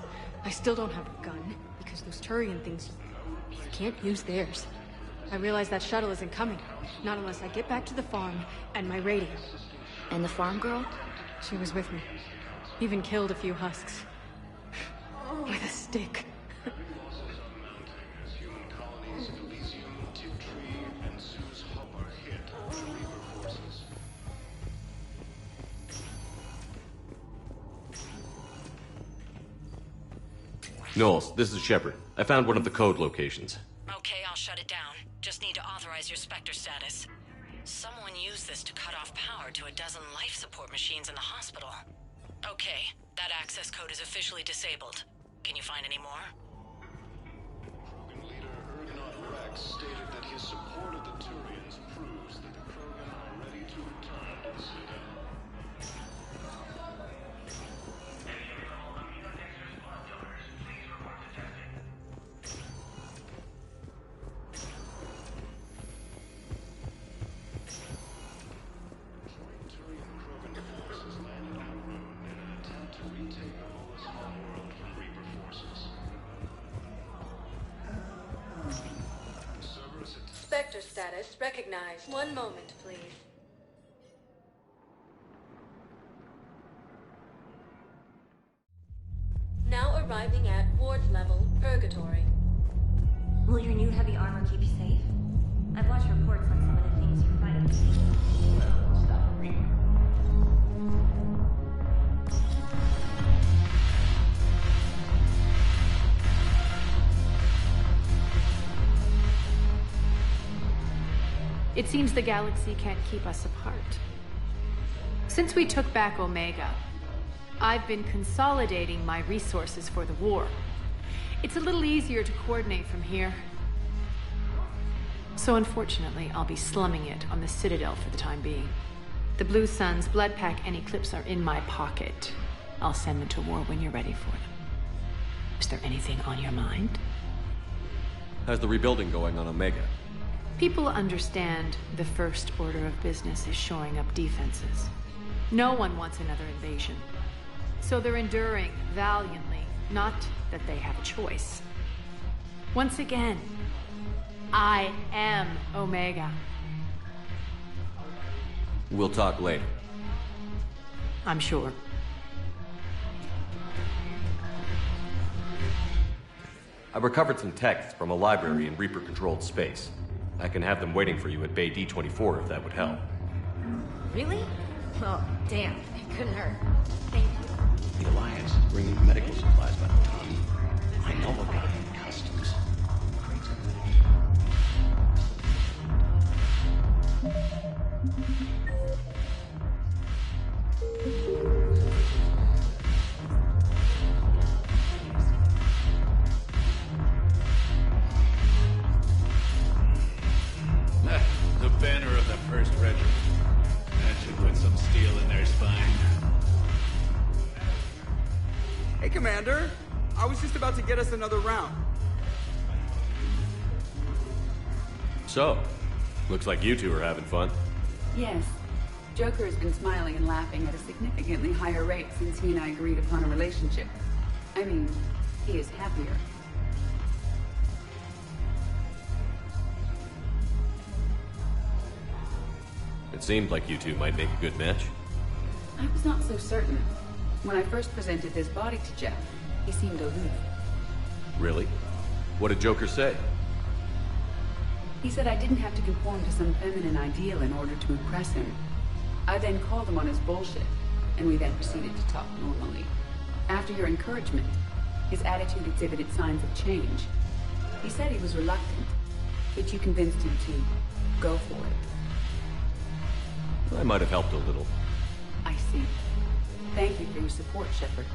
Speaker 22: I still don't have a gun, because those Turian things, you can't use theirs. I realize that shuttle isn't coming, not unless I get back to the farm and my radio.
Speaker 16: And the farm girl?
Speaker 22: She was with me. Even killed a few husks. With a stick.
Speaker 19: Human colonies in Elysium, Tiptree, and Zeus Hub are hit by the Reaper forces.
Speaker 5: Knowles, this is Shepard. I found one of the code locations.
Speaker 13: Okay, I'll shut it down. Just need to authorize your Spectre status. Someone used this to cut off power to a dozen life support machines in the hospital. Okay, that access code is officially disabled. Can you find any more?
Speaker 19: Krogan leader Urdnot Rex stated that his support of the Turians proves that the Krogan are ready to return to the Citadel.
Speaker 17: status recognized. One moment, please. Now arriving at ward level, Purgatory.
Speaker 21: Will your new heavy armor keep you safe? I've watched reports on some of the things you fight.
Speaker 19: Well, stop reading.
Speaker 9: It seems the galaxy can't keep us apart. Since we took back Omega, I've been consolidating my resources for the war. It's a little easier to coordinate from here. So unfortunately, I'll be slumming it on the Citadel for the time being. The Blue Suns, Blood Pack, and Eclipse are in my pocket. I'll send them to war when you're ready for them. Is there anything on your mind?
Speaker 5: How's the rebuilding going on Omega?
Speaker 9: People understand the first order of business is shoring up defenses. No one wants another invasion. So they're enduring valiantly, not that they have a choice. Once again, I am Omega.
Speaker 5: We'll talk later.
Speaker 9: I'm sure.
Speaker 5: I recovered some texts from a library in Reaper-controlled space. I can have them waiting for you at Bay D-24 if that would help.
Speaker 16: Really? Oh, damn. It couldn't hurt. Thank you.
Speaker 15: The Alliance is bringing medical supplies by the ton. I know about it in customs.
Speaker 19: The banner of the 1st Regiment. That should put some steel in their spine.
Speaker 12: Hey, Commander. I was just about to get us another round.
Speaker 5: So, looks like you two are having fun.
Speaker 14: Yes. Joker has been smiling and laughing at a significantly higher rate since he and I agreed upon a relationship. I mean, he is happier.
Speaker 5: It seemed like you two might make a good match.
Speaker 14: I was not so certain. When I first presented this body to Jeff, he seemed aloof.
Speaker 5: Really? What did Joker say?
Speaker 14: He said I didn't have to conform to some feminine ideal in order to impress him. I then called him on his bullshit, and we then proceeded to talk normally. After your encouragement, his attitude exhibited signs of change. He said he was reluctant, but you convinced him to go for it.
Speaker 5: I might have helped a little.
Speaker 14: I see. Thank you for your support, Shepard.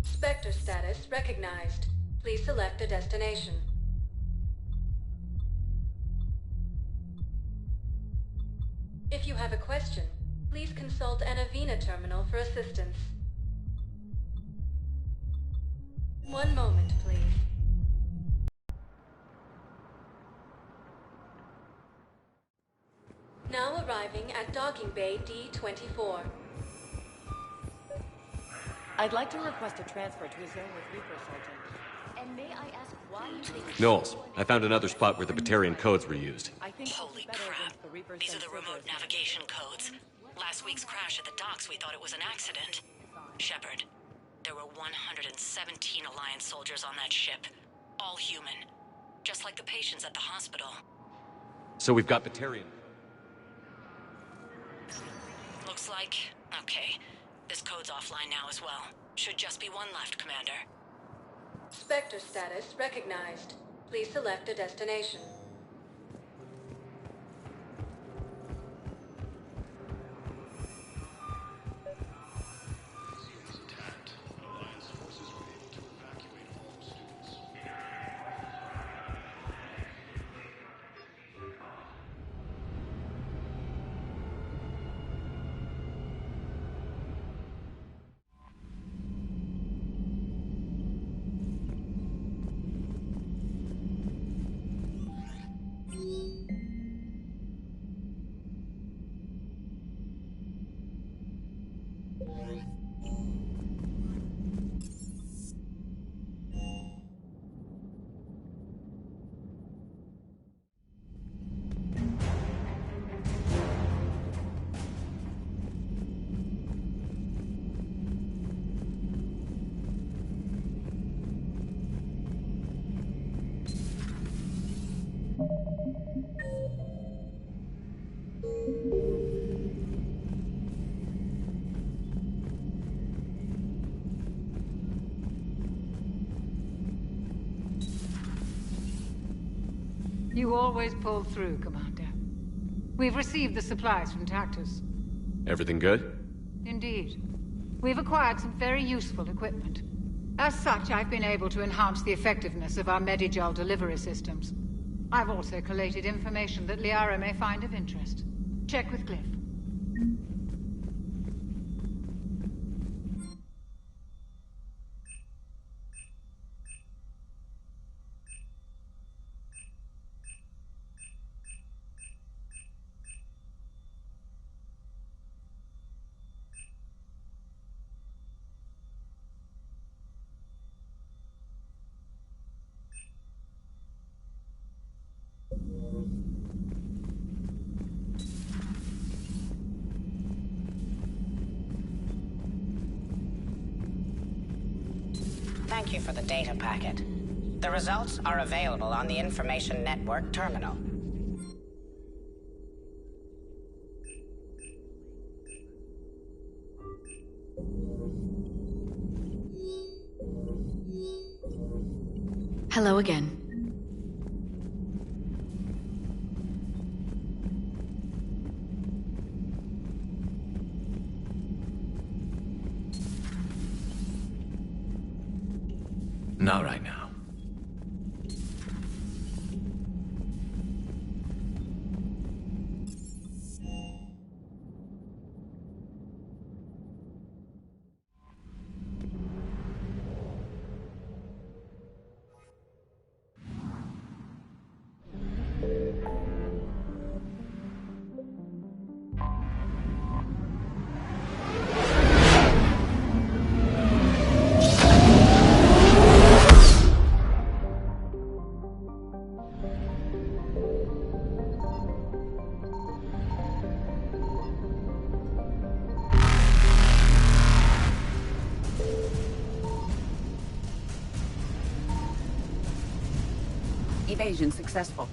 Speaker 17: Spectre status recognized. Please select a destination. If you have a question, please consult an Avena terminal for assistance. One moment, please. Now arriving at Docking Bay D-24.
Speaker 24: I'd like to request a transfer to a zone with Reaper, Sergeant.
Speaker 21: And may I ask why you think...
Speaker 5: Knowles, I found another spot where the Batarian codes were used.
Speaker 25: Holy crap. These are the remote navigation codes. Last week's crash at the docks, we thought it was an accident. Shepard, there were 117 Alliance soldiers on that ship. All human. Just like the patients at the hospital.
Speaker 5: So we've got Batarian.
Speaker 25: Looks like... okay. This code's offline now as well. Should just be one left, Commander.
Speaker 17: Spectre status recognized. Please select a destination.
Speaker 1: You always pull through, Commander. We've received the supplies from Tactus.
Speaker 5: Everything good?
Speaker 1: Indeed. We've acquired some very useful equipment. As such, I've been able to enhance the effectiveness of our Medigel delivery systems. I've also collated information that Liara may find of interest. Check with Glyph.
Speaker 4: Thank you for the data packet. The results are available on the Information Network terminal.
Speaker 3: Hello again.
Speaker 18: Not right now.
Speaker 14: Evasion successful.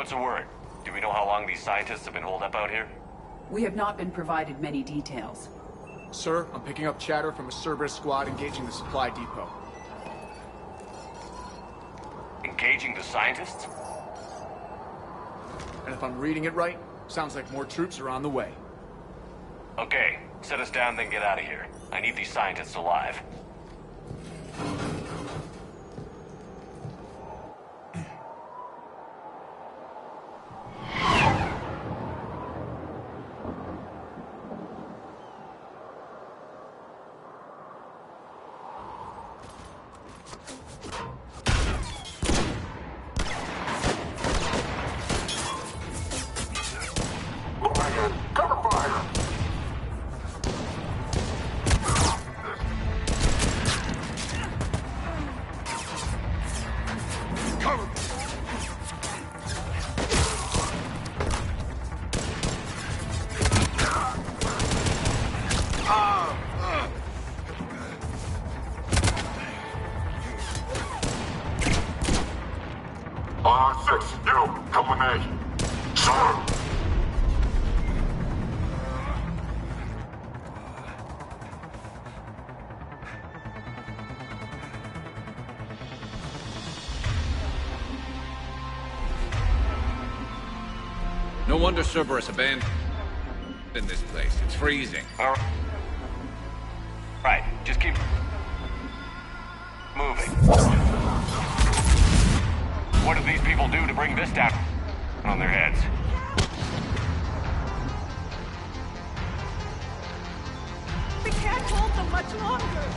Speaker 5: What's the word? Do we know how long these scientists have been holed up out here?
Speaker 14: We have not been provided many details.
Speaker 18: Sir, I'm picking up chatter from a Cerberus squad engaging the supply depot.
Speaker 5: Engaging the scientists?
Speaker 18: And if I'm reading it right, sounds like more troops are on the way.
Speaker 5: Okay, set us down, then get out of here. I need these scientists alive.
Speaker 2: No wonder Cerberus abandoned this place. It's freezing.
Speaker 5: All right, just keep moving. What did these people do to bring this down on their heads?
Speaker 8: We can't hold them much longer.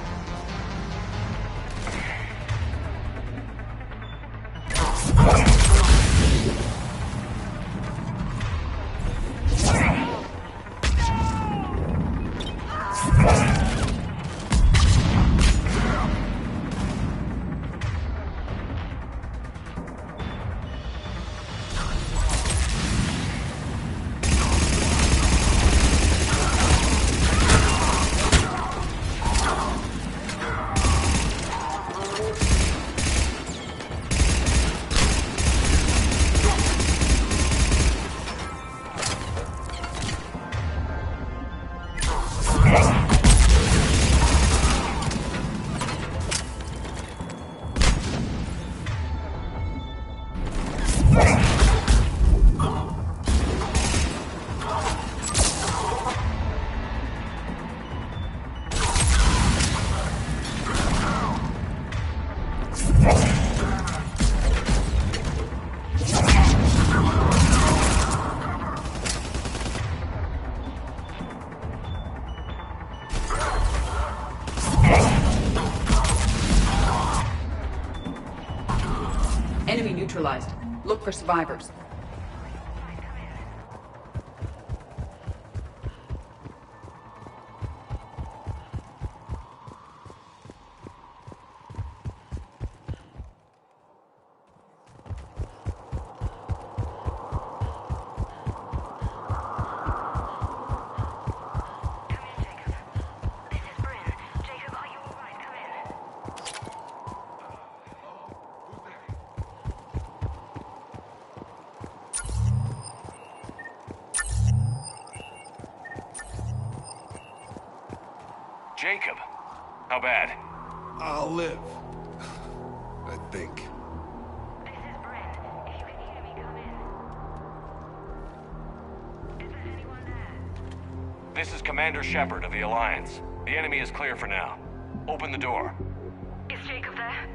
Speaker 14: Enemy neutralized. Look for survivors.
Speaker 5: Jacob, how bad?
Speaker 10: I'll live. I think.
Speaker 5: This is Commander Shepard of the Alliance. The enemy is clear for now. Open the door.
Speaker 8: Is Jacob there?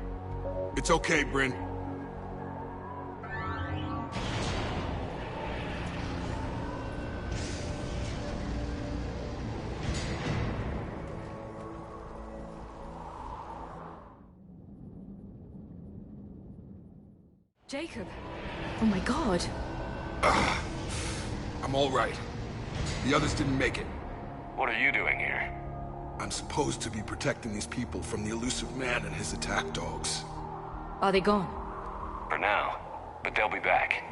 Speaker 10: It's okay, Bryn.
Speaker 22: Jacob! Oh my god.
Speaker 10: I'm all right. The others didn't make it.
Speaker 5: What are you doing here?
Speaker 10: I'm supposed to be protecting these people from the elusive man and his attack dogs.
Speaker 22: Are they gone?
Speaker 5: For now, but they'll be back.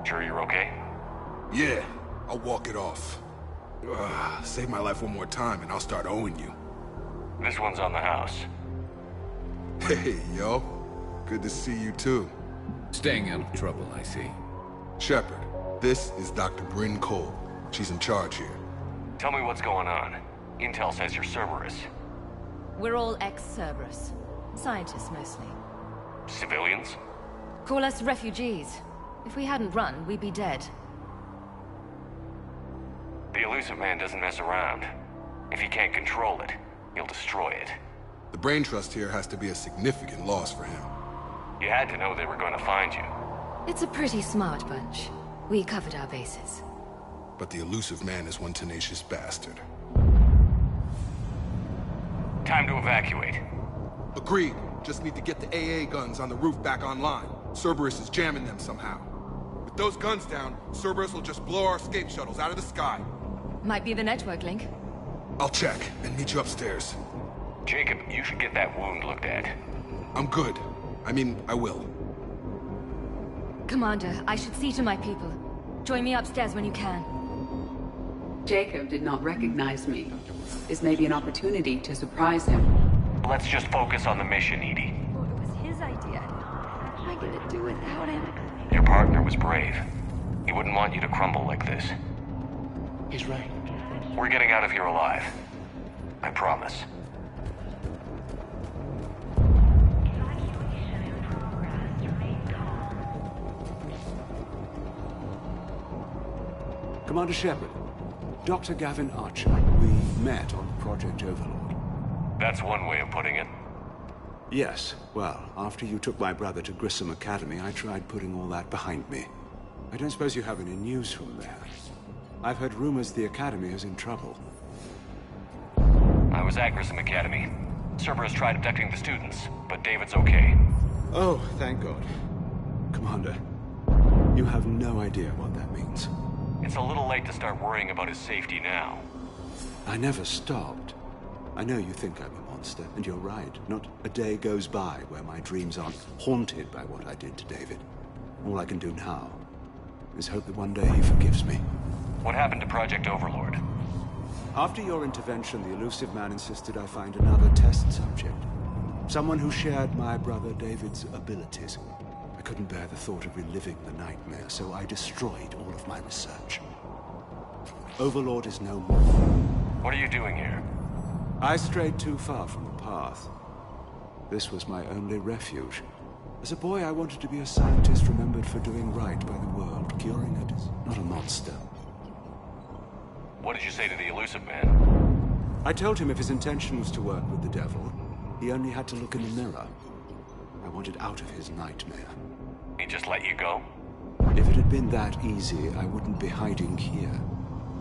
Speaker 5: Sure you're okay?
Speaker 10: Yeah, I'll walk it off. Save my life one more time and I'll start owing you.
Speaker 5: This one's on the house.
Speaker 10: Hey, yo. Good to see you too.
Speaker 2: Staying out of trouble, I see.
Speaker 10: Shepard, this is Dr. Bryn Cole. She's in charge here.
Speaker 6: Tell me what's going on. Intel says you're Cerberus.
Speaker 21: We're all ex-Cerberus. Scientists, mostly.
Speaker 6: Civilians?
Speaker 21: Call us refugees. If we hadn't run, we'd be dead.
Speaker 6: The Illusive Man doesn't mess around. If he can't control it, he'll destroy it.
Speaker 10: The brain trust here has to be a significant loss for him.
Speaker 6: You had to know they were going to find you.
Speaker 21: It's a pretty smart bunch. We covered our bases.
Speaker 10: But the Illusive Man is one tenacious bastard.
Speaker 6: Time to evacuate.
Speaker 10: Agreed. Just need to get the AA guns on the roof back online. Cerberus is jamming them somehow. With those guns down, Cerberus will just blow our escape shuttles out of the sky.
Speaker 21: Might be the network link.
Speaker 10: I'll check and meet you upstairs.
Speaker 6: Jacob, you should get that wound looked at.
Speaker 10: I'm good. I mean, I will.
Speaker 21: Commander, I should see to my people. Join me upstairs when you can.
Speaker 14: Jacob did not recognize me. This may be an opportunity to surprise him.
Speaker 6: Let's just focus on the mission, EDI.
Speaker 21: Oh, it was his idea. What am I gonna do without him?
Speaker 6: Your partner was brave. He wouldn't want you to crumble like this.
Speaker 15: He's right.
Speaker 6: We're getting out of here alive. I promise.
Speaker 7: Commander Shepard, Dr. Gavin Archer, we met on Project Overlord.
Speaker 6: That's one way of putting it.
Speaker 7: Yes, well, after you took my brother to Grissom Academy, I tried putting all that behind me. I don't suppose you have any news from there. I've heard rumors the Academy is in trouble.
Speaker 6: I was at Grissom Academy. Cerberus tried abducting the students, but David's okay.
Speaker 7: Oh, thank God. Commander, you have no idea what that means.
Speaker 6: It's a little late to start worrying about his safety now.
Speaker 7: I never stopped. I know you think I'm a monster, and you're right. Not a day goes by where my dreams aren't haunted by what I did to David. All I can do now is hope that one day he forgives me.
Speaker 6: What happened to Project Overlord?
Speaker 7: After your intervention, the Illusive Man insisted I find another test subject. Someone who shared my brother David's abilities. I couldn't bear the thought of reliving the nightmare, so I destroyed all of my research. Overlord is no more.
Speaker 6: What are you doing here?
Speaker 7: I strayed too far from the path. This was my only refuge. As a boy, I wanted to be a scientist remembered for doing right by the world, curing it, not a monster.
Speaker 6: What did you say to the Illusive Man?
Speaker 7: I told him if his intention was to work with the devil, he only had to look in the mirror. I wanted out of his nightmare.
Speaker 6: He just let you go?
Speaker 7: If it had been that easy, I wouldn't be hiding here.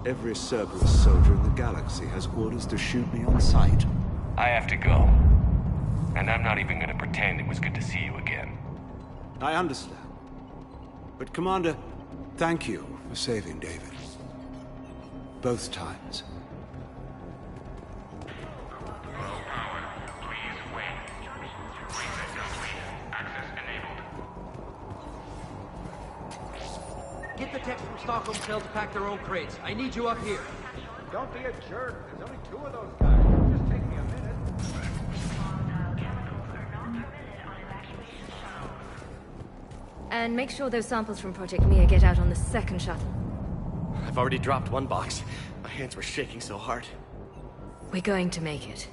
Speaker 7: Every Cerberus soldier in the galaxy has orders to shoot me on sight.
Speaker 6: I have to go. And I'm not even gonna pretend it was good to see you again.
Speaker 7: I understand. But Commander, thank you for saving David. Both times.
Speaker 11: Get the techs from Stockholm Cell to pack their own crates. I need you up here.
Speaker 20: Don't be a jerk. There's only 2 of those guys. It'll just take me a minute.
Speaker 21: And make sure those samples from Project Mia get out on the second shuttle.
Speaker 15: I've already dropped one box. My hands were shaking so hard.
Speaker 21: We're going to make it.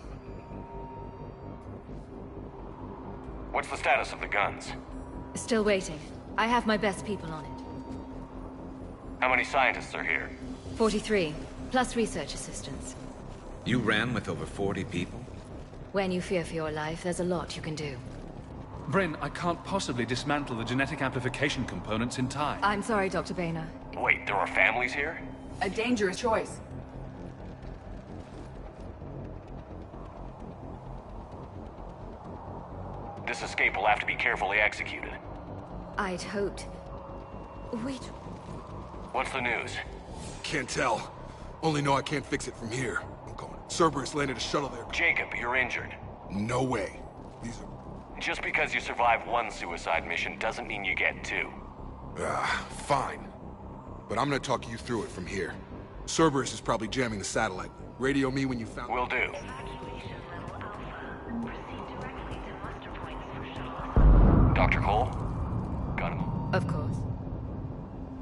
Speaker 6: What's the status of the guns?
Speaker 21: Still waiting. I have my best people on it.
Speaker 6: How many scientists are here?
Speaker 21: 43, plus research assistants.
Speaker 2: You ran with over 40 people?
Speaker 21: When you fear for your life, there's a lot you can do.
Speaker 23: Bryn, I can't possibly dismantle the genetic amplification components in time.
Speaker 21: I'm sorry, Dr. Boehner.
Speaker 6: Wait, there are families here?
Speaker 14: A dangerous choice.
Speaker 6: This escape will have to be carefully executed.
Speaker 21: I'd hoped... Wait...
Speaker 6: What's the news?
Speaker 10: Can't tell. Only know I can't fix it from here. I'm going. Cerberus landed a shuttle there.
Speaker 6: Jacob, you're injured.
Speaker 10: No way. These are...
Speaker 6: Just because you survive one suicide mission doesn't mean you get 2.
Speaker 10: Fine. But I'm gonna talk you through it from here. Cerberus is probably jamming the satellite. Radio me when you found...
Speaker 6: Will do. Dr. Cole? Got him
Speaker 9: Of course.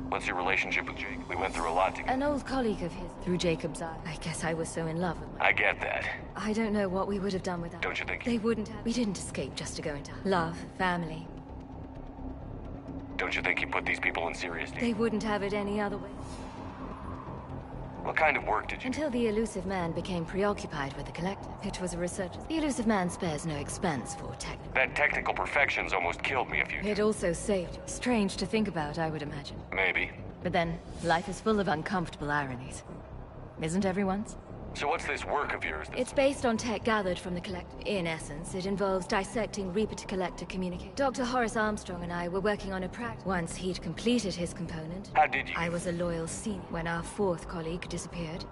Speaker 6: What's your relationship with Jake? We went through a lot together.
Speaker 9: An old colleague of his, through Jacob's eye. I guess I was so in love with
Speaker 6: I get that.
Speaker 9: I don't know what we would have done without.
Speaker 6: Don't you think?
Speaker 9: They wouldn't have. We didn't escape just to go into love, family.
Speaker 6: Don't you think you put these people in serious danger?
Speaker 9: They wouldn't have it any other way.
Speaker 6: What kind of work did you
Speaker 9: Until the Elusive Man became preoccupied with the Collective. It was a resurgence. The Elusive Man spares no expense for technical.
Speaker 6: That technical perfection's almost killed me a few times.
Speaker 9: It also saved. Strange to think about, I would imagine.
Speaker 6: Maybe.
Speaker 9: But then, life is full of uncomfortable ironies. Isn't everyone's?
Speaker 6: So what's this work of yours
Speaker 9: It's based on tech gathered from the Collective. In essence, it involves dissecting Reaper-to-Collector communication. Dr. Horace Armstrong and I were working on a practice. Once he'd completed his component...
Speaker 6: How did you?
Speaker 9: I was a loyal senior. When our fourth colleague disappeared,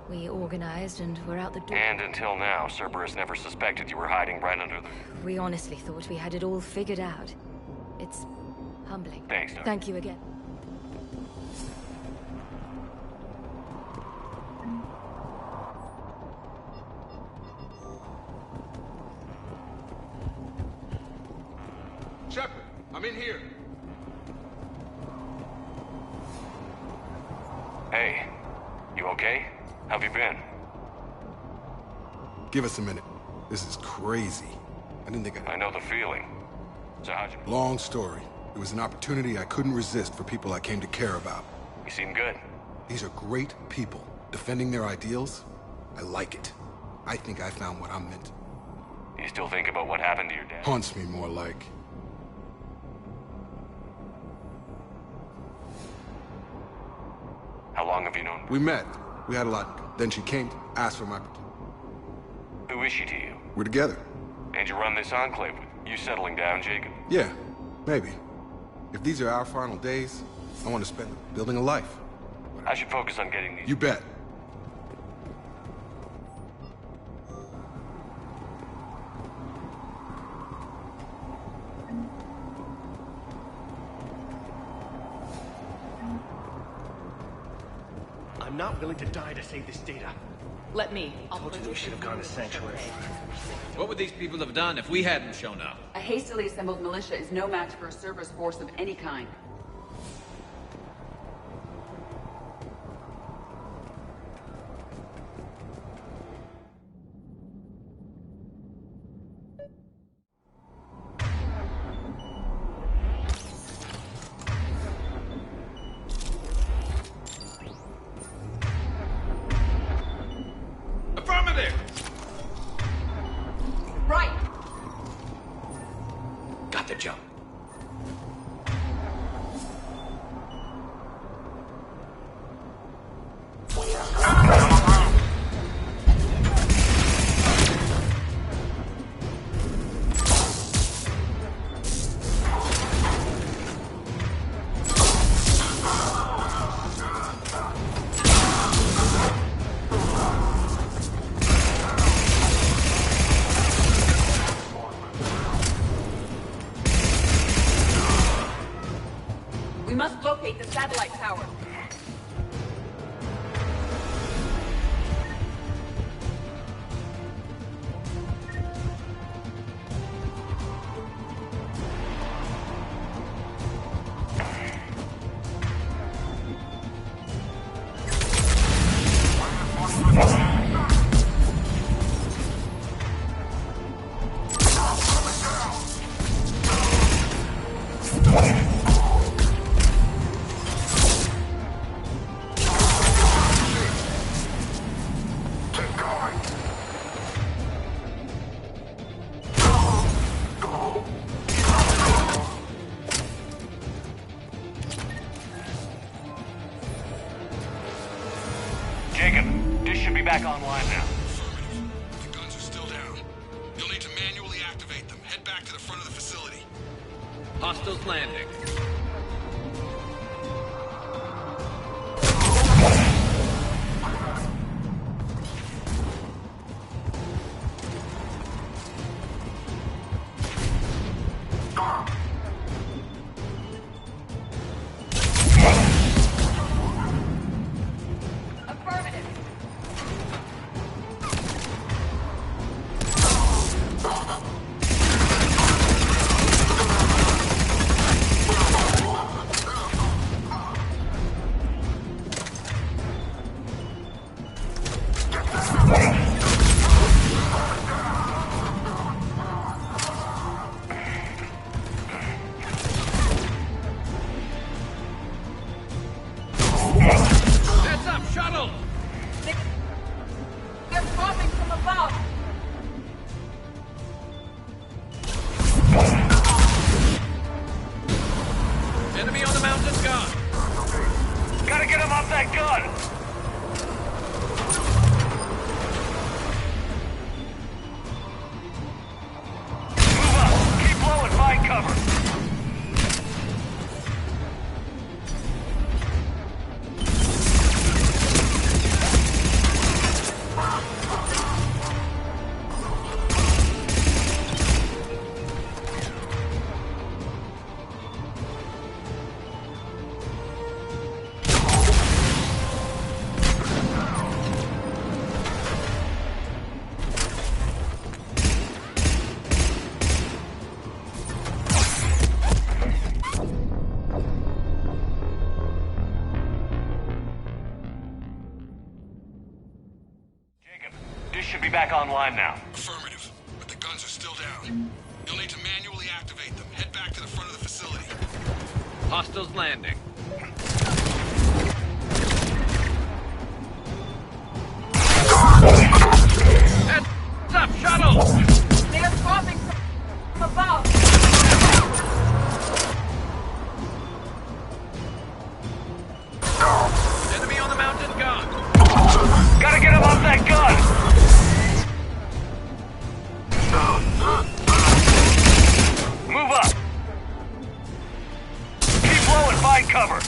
Speaker 9: we organized and were out the door.
Speaker 6: And until now, Cerberus never suspected you were hiding right under the...
Speaker 9: We honestly thought we had it all figured out. It's humbling.
Speaker 6: Thanks, Doc.
Speaker 9: Thank you again.
Speaker 10: Shepard, I'm in here.
Speaker 6: Hey, you okay? How've you been?
Speaker 10: Give us a minute. This is crazy. I didn't think
Speaker 6: I know the feeling. So how'd you...
Speaker 10: Long story. It was an opportunity I couldn't resist for people I came to care about.
Speaker 6: You seem good.
Speaker 10: These are great people. Defending their ideals, I like it. I think I found what I'm meant to.
Speaker 6: You still think about what happened to your dad?
Speaker 10: Haunts me more like.
Speaker 6: How long have you known?
Speaker 10: We met. We had a lot. Then she came, asked for my...
Speaker 6: Who is she to you?
Speaker 10: We're together.
Speaker 6: And you run this enclave with you settling down, Jacob?
Speaker 10: Yeah, maybe. If these are our final days, I want to spend them building a life.
Speaker 6: I should focus on getting these...
Speaker 10: You bet.
Speaker 15: I'm not willing to die to save this data.
Speaker 24: Let me.
Speaker 15: I told you we should have gone to Sanctuary.
Speaker 2: What would these people have done if we hadn't shown up?
Speaker 14: A hastily assembled militia is no match for a Cerberus force of any kind.
Speaker 2: Affirmative!
Speaker 14: Right!
Speaker 15: Got the jump.
Speaker 14: We must locate the satellite tower.
Speaker 6: Jacob, dish should be back online now.
Speaker 10: The guns are still down. You'll need to manually activate them. Head back to the front of the facility.
Speaker 2: Hostiles landing.
Speaker 14: Affirmative.
Speaker 6: should be back online now.
Speaker 10: Affirmative, but the guns are still down. You'll need to manually activate them. Head back to the front of the facility.
Speaker 2: Hostiles landing. Heads up, shuttle!
Speaker 8: They're swarming from above.
Speaker 2: Enemy on the mountain gun.
Speaker 6: Gotta get him off that gun! Move up! Keep low and find cover!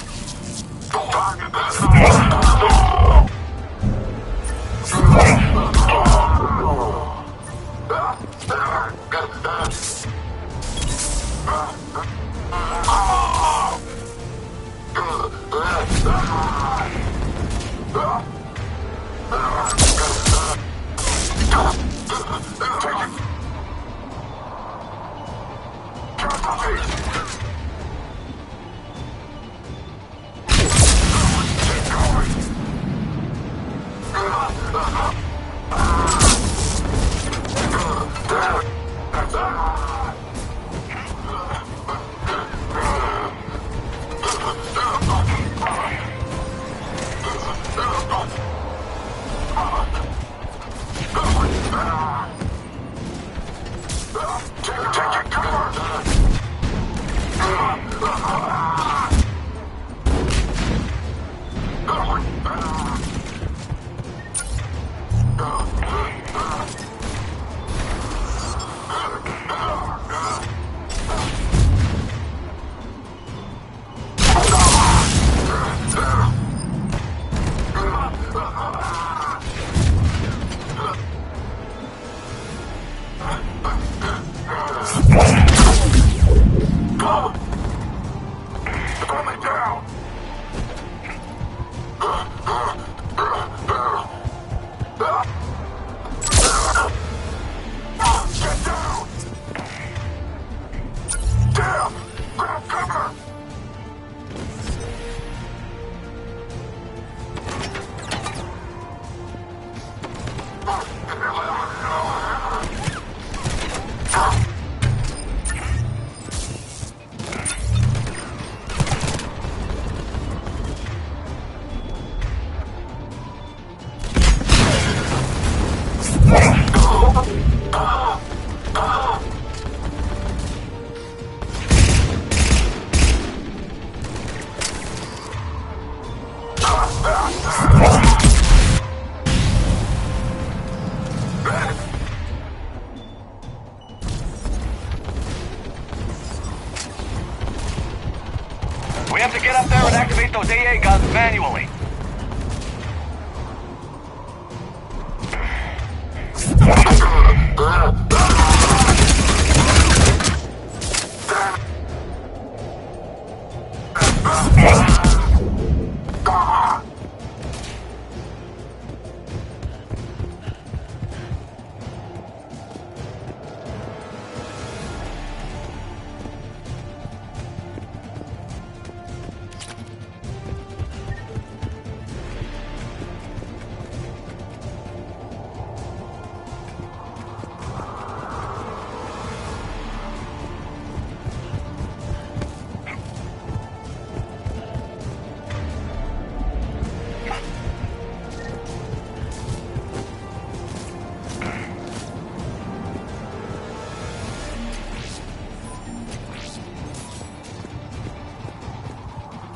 Speaker 6: We have to get up there and activate those AA guns manually.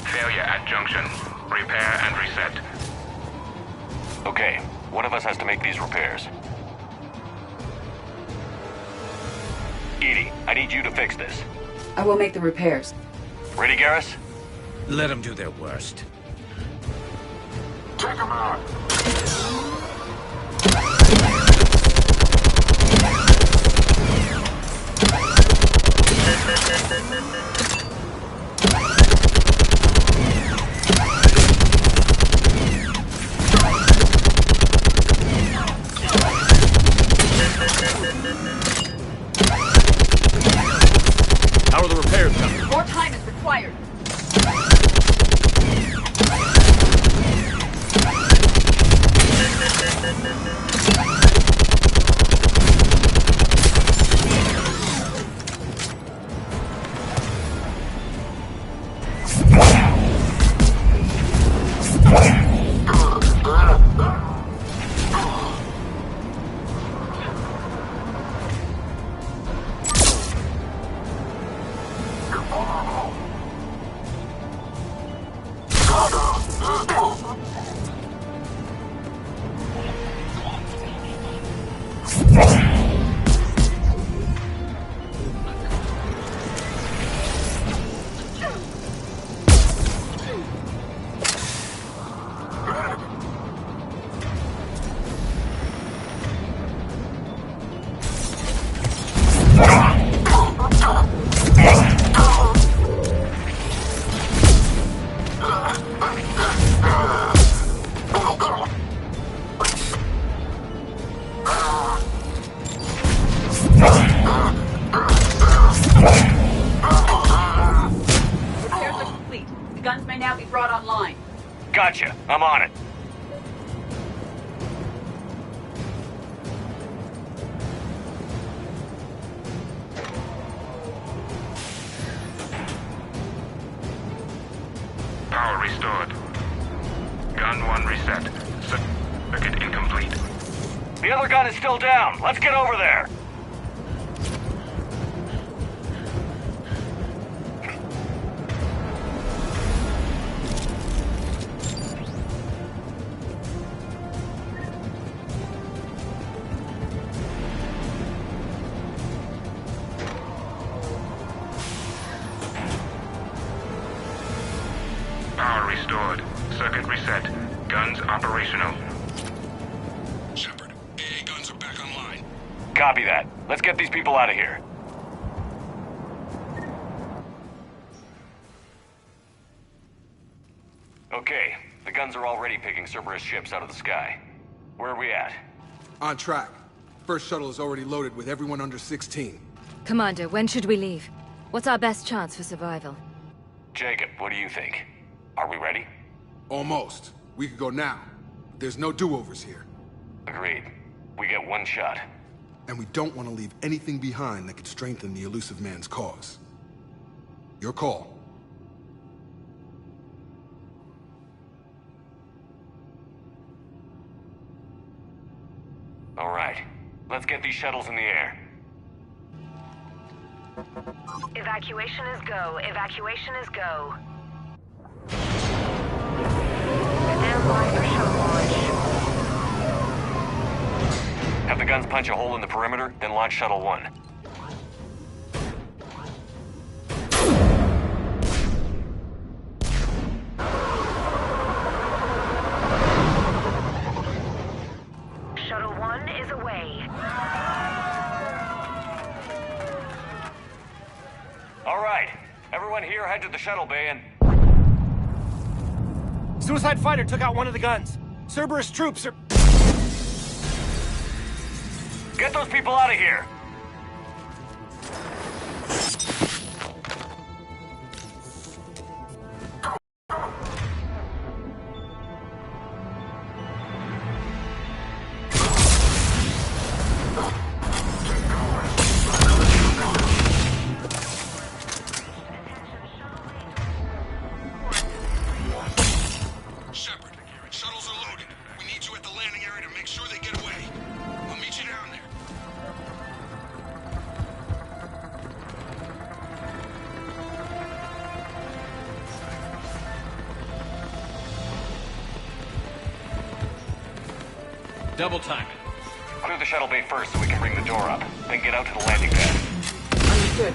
Speaker 12: Failure at junction. Repair and reset.
Speaker 6: Okay, one of us has to make these repairs. EDI, I need you to fix this.
Speaker 14: I will make the repairs.
Speaker 6: Ready, Garrus?
Speaker 2: Let them do their worst.
Speaker 12: Take them out!
Speaker 2: How are the repairs coming?
Speaker 8: More time is required.
Speaker 6: I'm on it.
Speaker 12: Power restored. Gun 1 reset. Circuit incomplete.
Speaker 6: The other gun is still down. Let's get over there.
Speaker 12: Power restored. Circuit reset. Guns operational.
Speaker 10: Shepard, AA guns are back online.
Speaker 6: Copy that. Let's get these people out of here. Okay, the guns are already picking Cerberus ships out of the sky. Where are we at?
Speaker 10: On track. First shuttle is already loaded with everyone under 16.
Speaker 9: Commander, when should we leave? What's our best chance for survival?
Speaker 6: Jacob, what do you think? Are we ready?
Speaker 10: Almost. We could go now. There's no do-overs here.
Speaker 6: Agreed. We get one shot.
Speaker 10: And we don't want to leave anything behind that could strengthen the Illusive Man's cause. Your call.
Speaker 6: All right. Let's get these shuttles in the air.
Speaker 13: Evacuation is go. Evacuation is go. Stand by for shuttle launch.
Speaker 6: Have the guns punch a hole in the perimeter, then launch Shuttle 1.
Speaker 13: Shuttle 1 is away.
Speaker 6: All right. Everyone here head to the shuttle bay and...
Speaker 16: Suicide fighter took out one of the guns. Cerberus troops are...
Speaker 6: Get those people out of here!
Speaker 10: Shepard, shuttles are loaded. We need you at the landing area to make sure they get away. I'll meet you down there.
Speaker 2: Double time it.
Speaker 6: Clear the shuttle bay first so we can bring the door up. Then get out to the landing pad.
Speaker 16: Understood.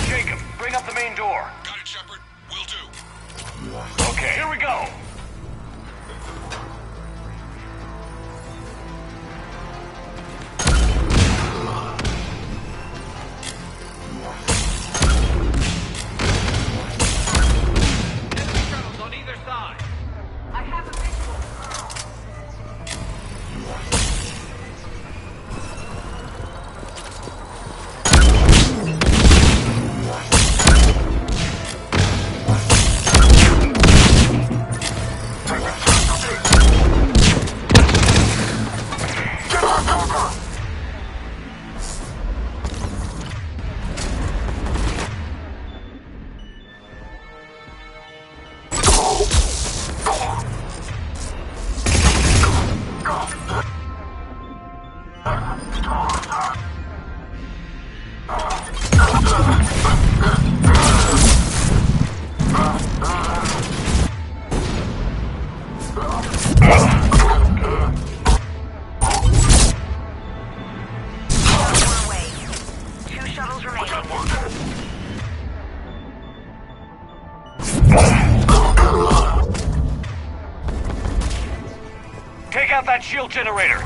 Speaker 6: Jacob, bring up the main door.
Speaker 10: Got it, Shepard. Will do.
Speaker 6: Okay, here we go.
Speaker 2: Shuttles on either side.
Speaker 8: I have a visual.
Speaker 6: Take out that shield generator.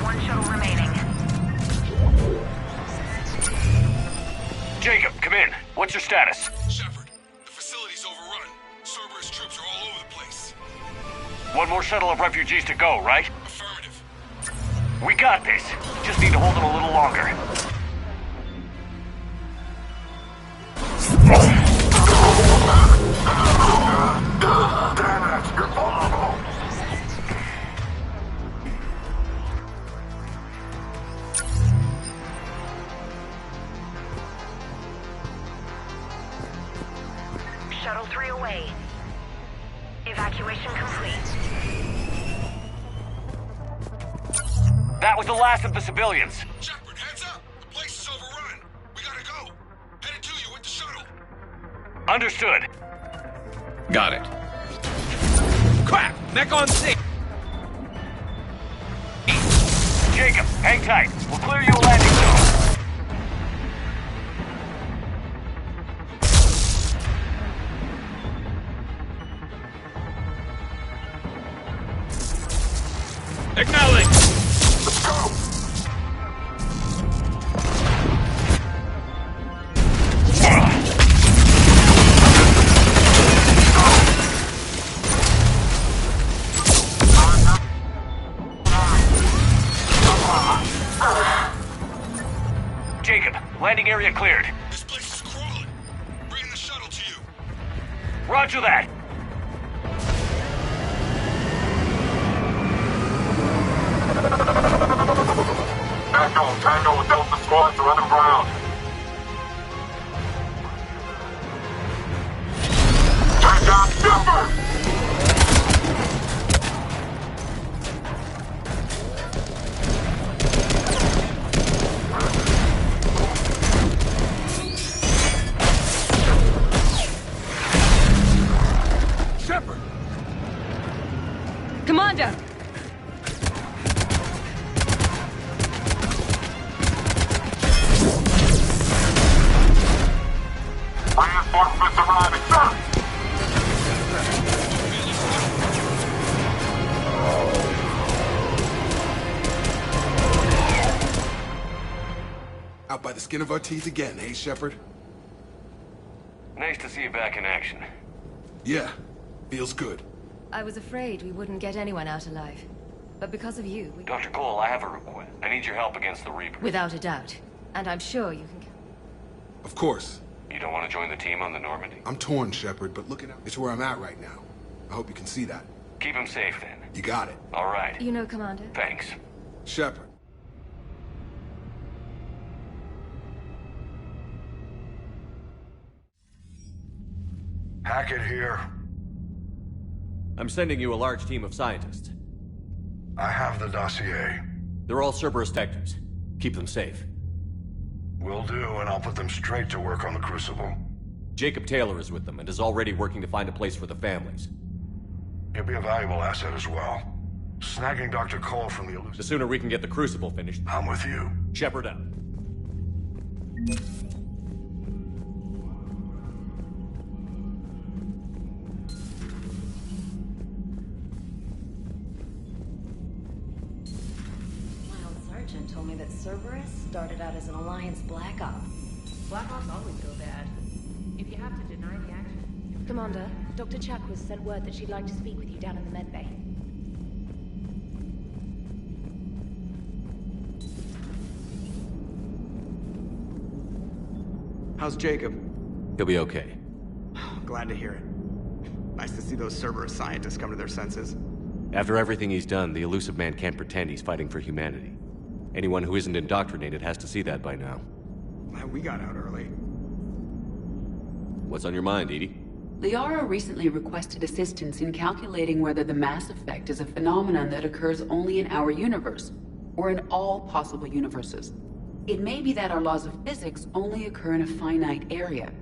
Speaker 13: One shuttle remaining.
Speaker 6: Jacob, come in. What's your status?
Speaker 10: Shepard, the facility's overrun.
Speaker 6: One more shuttle of refugees to go, right? Affirmative. We got this. Just need to hold them a little longer.
Speaker 12: Damn it! You're vulnerable!
Speaker 13: Shuttle 3 away. Evacuation complete.
Speaker 6: That was the last of the civilians.
Speaker 10: Shepard, heads up! The place is overrun. We gotta go. Headed to you with the shuttle.
Speaker 6: Understood.
Speaker 23: Got it. Crap! Mech on sync!
Speaker 6: Jacob, hang tight. We'll clear you a landing zone.
Speaker 23: Acknowledge!
Speaker 12: Let's go!
Speaker 6: Jacob, landing area cleared.
Speaker 10: This place is crawling. Bringing the shuttle to you.
Speaker 6: Roger that.
Speaker 12: Tango, Delta squads are underground. Take down Shepard!
Speaker 10: Shepard!
Speaker 9: Commander!
Speaker 12: Reinforcements arriving, sir!
Speaker 10: Out by the skin of our teeth again, hey, Shepard?
Speaker 6: Nice to see you back in action.
Speaker 10: Yeah, feels good.
Speaker 9: I was afraid we wouldn't get anyone out alive. But because of you, we...
Speaker 6: Dr. Cole, I have a request. I need your help against the Reaper.
Speaker 9: Without a doubt. And I'm sure you can...
Speaker 10: Of course.
Speaker 6: You don't want to join the team on the Normandy?
Speaker 10: I'm torn, Shepard, but look at it. It's where I'm at right now. I hope you can see that.
Speaker 6: Keep him safe, then.
Speaker 10: You got it.
Speaker 6: All right.
Speaker 9: You know, Commander.
Speaker 6: Thanks.
Speaker 10: Shepard.
Speaker 12: Hackett here.
Speaker 5: I'm sending you a large team of scientists.
Speaker 12: I have the dossier.
Speaker 5: They're all Cerberus detectives. Keep them safe.
Speaker 12: Will do, and I'll put them straight to work on the Crucible.
Speaker 5: Jacob Taylor is with them and is already working to find a place for the families.
Speaker 12: He'll be a valuable asset as well. Snagging Dr. Cole from the Elusive...
Speaker 5: The sooner we can get the Crucible finished...
Speaker 12: I'm with you.
Speaker 5: Shepard out.
Speaker 21: Told me that Cerberus started out as an Alliance Black Op.
Speaker 24: Black Ops always go bad. If you have to deny the action...
Speaker 21: Commander, Dr. Chakwas sent word that she'd like to speak with you down in the med bay.
Speaker 1: How's Jacob?
Speaker 5: He'll be okay.
Speaker 1: Glad to hear it. Nice to see those Cerberus scientists come to their senses.
Speaker 5: After everything he's done, the Elusive Man can't pretend he's fighting for humanity. Anyone who isn't indoctrinated has to see that by now.
Speaker 1: We got out early.
Speaker 5: What's on your mind, EDI?
Speaker 14: Liara recently requested assistance in calculating whether the mass effect is a phenomenon that occurs only in our universe, or in all possible universes. It may be that our laws of physics only occur in a finite area,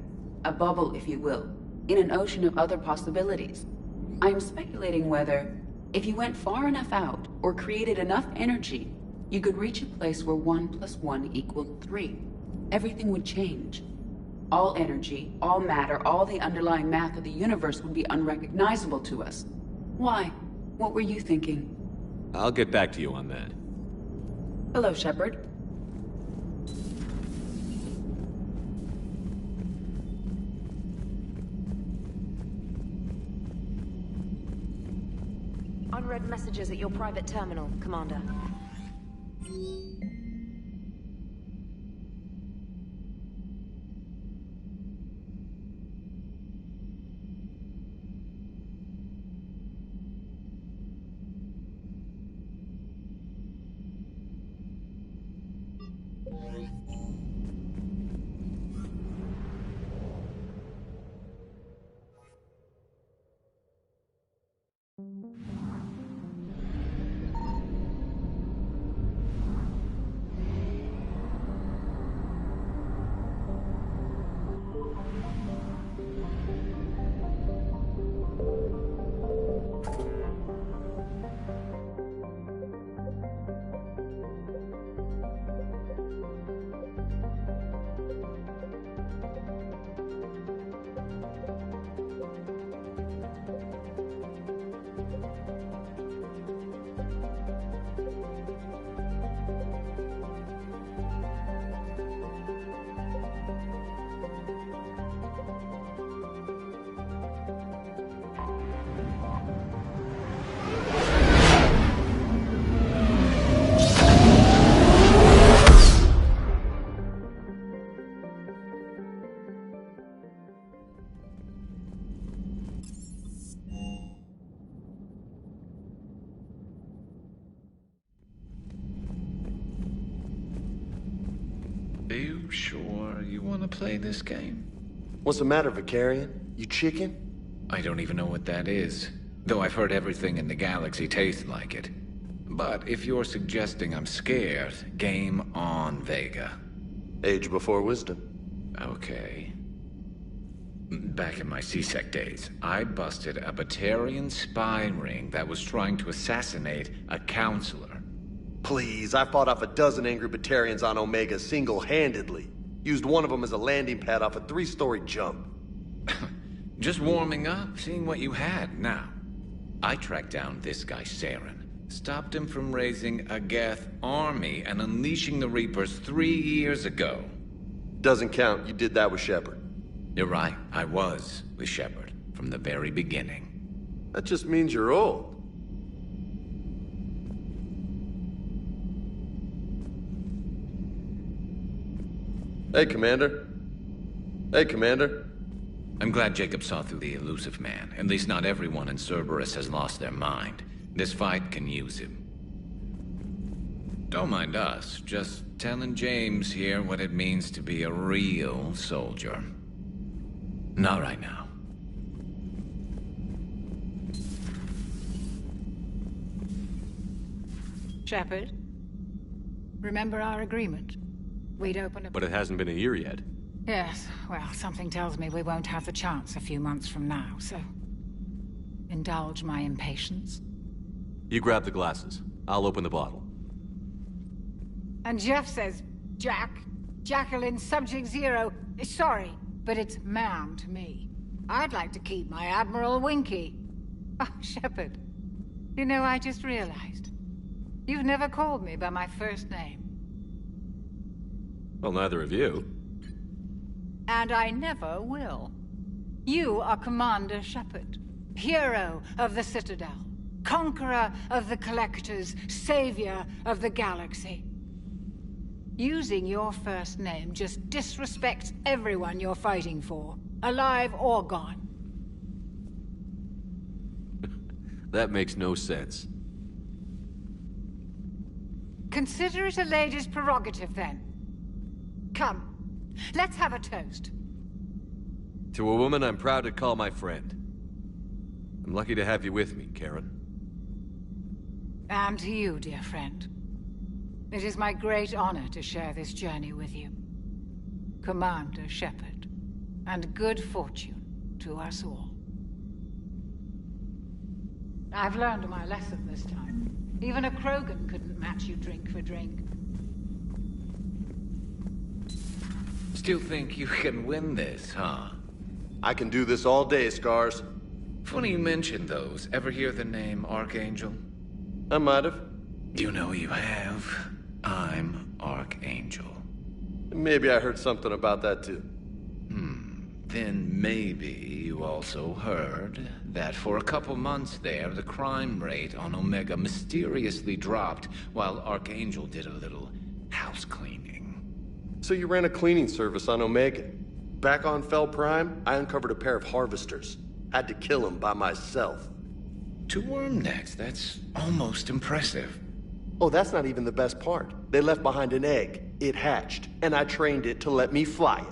Speaker 14: a bubble, if you will, in an ocean of other possibilities. I am speculating whether, if you went far enough out, or created enough energy, you could reach a place where 1 + 1 = 3. Everything would change. All energy, all matter, all the underlying math of the universe would be unrecognizable to us. Why? What were you thinking?
Speaker 5: I'll get back to you on that.
Speaker 14: Hello, Shepard.
Speaker 13: Unread messages at your private terminal, Commander.
Speaker 18: Are you sure you want to play this game?
Speaker 15: What's the matter, Vicarian? You chicken?
Speaker 2: I don't even know what that is. Though I've heard everything in the galaxy tastes like it. But if you're suggesting I'm scared, game on, Vega.
Speaker 15: Age before wisdom.
Speaker 2: Okay. Back in my C-Sec days, I busted a Batarian spy ring that was trying to assassinate a counselor.
Speaker 15: Please, I fought off a dozen angry Batarians on Omega single-handedly. Used one of them as a landing pad off a 3-story jump.
Speaker 2: Just warming up, seeing what you had. Now, I tracked down this guy, Saren. Stopped him from raising a Geth army and unleashing the Reapers 3 years ago.
Speaker 15: Doesn't count. You did that with Shepard.
Speaker 2: You're right. I was with Shepard from the very beginning.
Speaker 15: That just means you're old. Hey, Commander. Hey, Commander.
Speaker 2: I'm glad Jacob saw through the elusive man. At least not everyone in Cerberus has lost their mind. This fight can use him. Don't mind us. Just telling James here what it means to be a real soldier. Not right now.
Speaker 3: Shepard, remember our agreement? We'd open a...
Speaker 5: But it hasn't been a year yet.
Speaker 3: Yes, well, something tells me we won't have the chance a few months from now, so... indulge my impatience.
Speaker 5: You grab the glasses. I'll open the bottle.
Speaker 3: And Jeff says, Jacqueline Subject Zero is sorry, but it's ma'am to me. I'd like to keep my Admiral Winky. Oh, Shepard, you know, I just realized. You've never called me by my first name.
Speaker 5: Well, neither of you.
Speaker 3: And I never will. You are Commander Shepard, hero of the Citadel, conqueror of the Collectors, savior of the galaxy. Using your first name just disrespects everyone you're fighting for, alive or gone.
Speaker 5: That makes no sense.
Speaker 3: Consider it a lady's prerogative, then. Come, let's have a toast.
Speaker 5: To a woman I'm proud to call my friend. I'm lucky to have you with me, Karen.
Speaker 3: And to you, dear friend. It is my great honor to share this journey with you. Commander Shepard. And good fortune to us all. I've learned my lesson this time. Even a Krogan couldn't match you drink for drink.
Speaker 2: Still think you can win this, huh?
Speaker 15: I can do this all day, Scars.
Speaker 2: Funny you mentioned those. Ever hear the name Archangel?
Speaker 15: I might have.
Speaker 2: You know you have. I'm Archangel.
Speaker 15: Maybe I heard something about that too.
Speaker 2: Then maybe you also heard that for a couple months there, the crime rate on Omega mysteriously dropped while Archangel did a little house cleaning.
Speaker 15: So you ran a cleaning service on Omega. Back on Fel Prime, I uncovered a pair of harvesters. Had to kill them by myself.
Speaker 2: 2 worm necks, that's almost impressive.
Speaker 15: Oh, that's not even the best part. They left behind an egg. It hatched, and I trained it to let me fly it.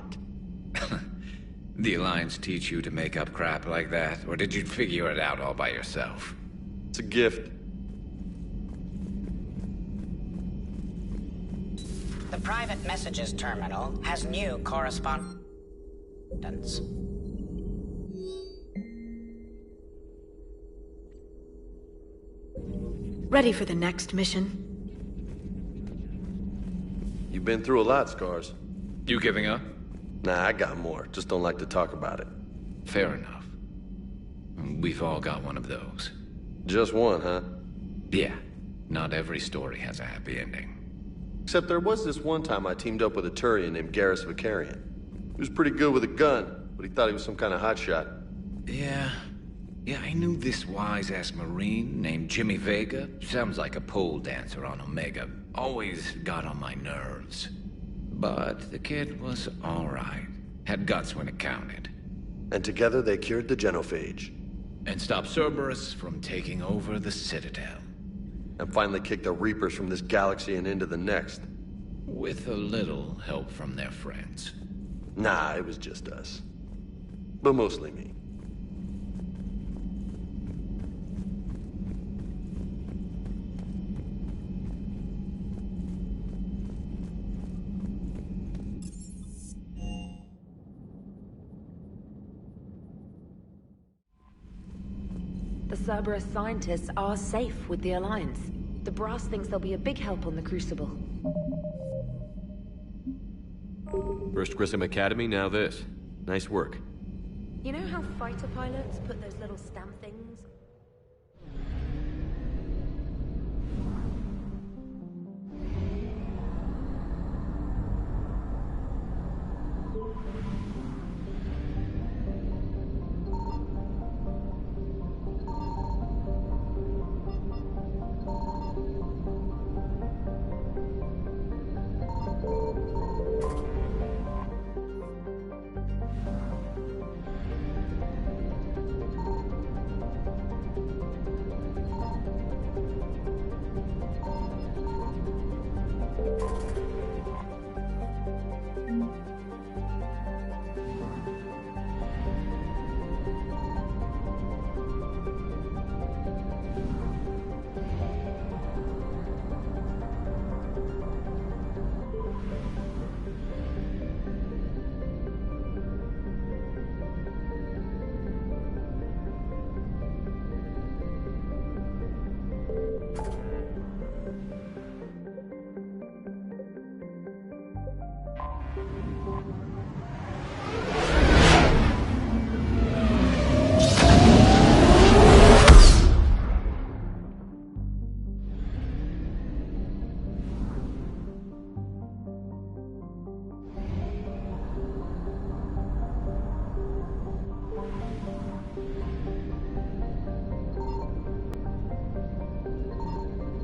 Speaker 2: The Alliance teach you to make up crap like that, or did you figure it out all by yourself?
Speaker 15: It's a gift.
Speaker 4: The private messages terminal has new correspondence.
Speaker 8: Ready for the next mission?
Speaker 15: You've been through a lot, Scars.
Speaker 2: You giving up?
Speaker 15: Nah, I got more. Just don't like to talk about it.
Speaker 2: Fair enough. We've all got one of those.
Speaker 15: Just one, huh?
Speaker 2: Yeah. Not every story has a happy ending.
Speaker 15: Except there was this one time I teamed up with a Turian named Garrus Vakarian. He was pretty good with a gun, but he thought he was some kind of hotshot.
Speaker 2: Yeah, I knew this wise-ass Marine named Jimmy Vega. Sounds like a pole dancer on Omega. Always got on my nerves. But the kid was alright. Had guts when it counted.
Speaker 15: And together they cured the Genophage.
Speaker 2: And stopped Cerberus from taking over the Citadel.
Speaker 15: And finally kicked the Reapers from this galaxy and into the next.
Speaker 2: With a little help from their friends.
Speaker 15: Nah, it was just us. But mostly me.
Speaker 21: The Cerberus scientists are safe with the Alliance. The Brass thinks they'll be a big help on the Crucible.
Speaker 5: First Grissom Academy, now this. Nice work.
Speaker 21: You know how fighter pilots put those little stamp things?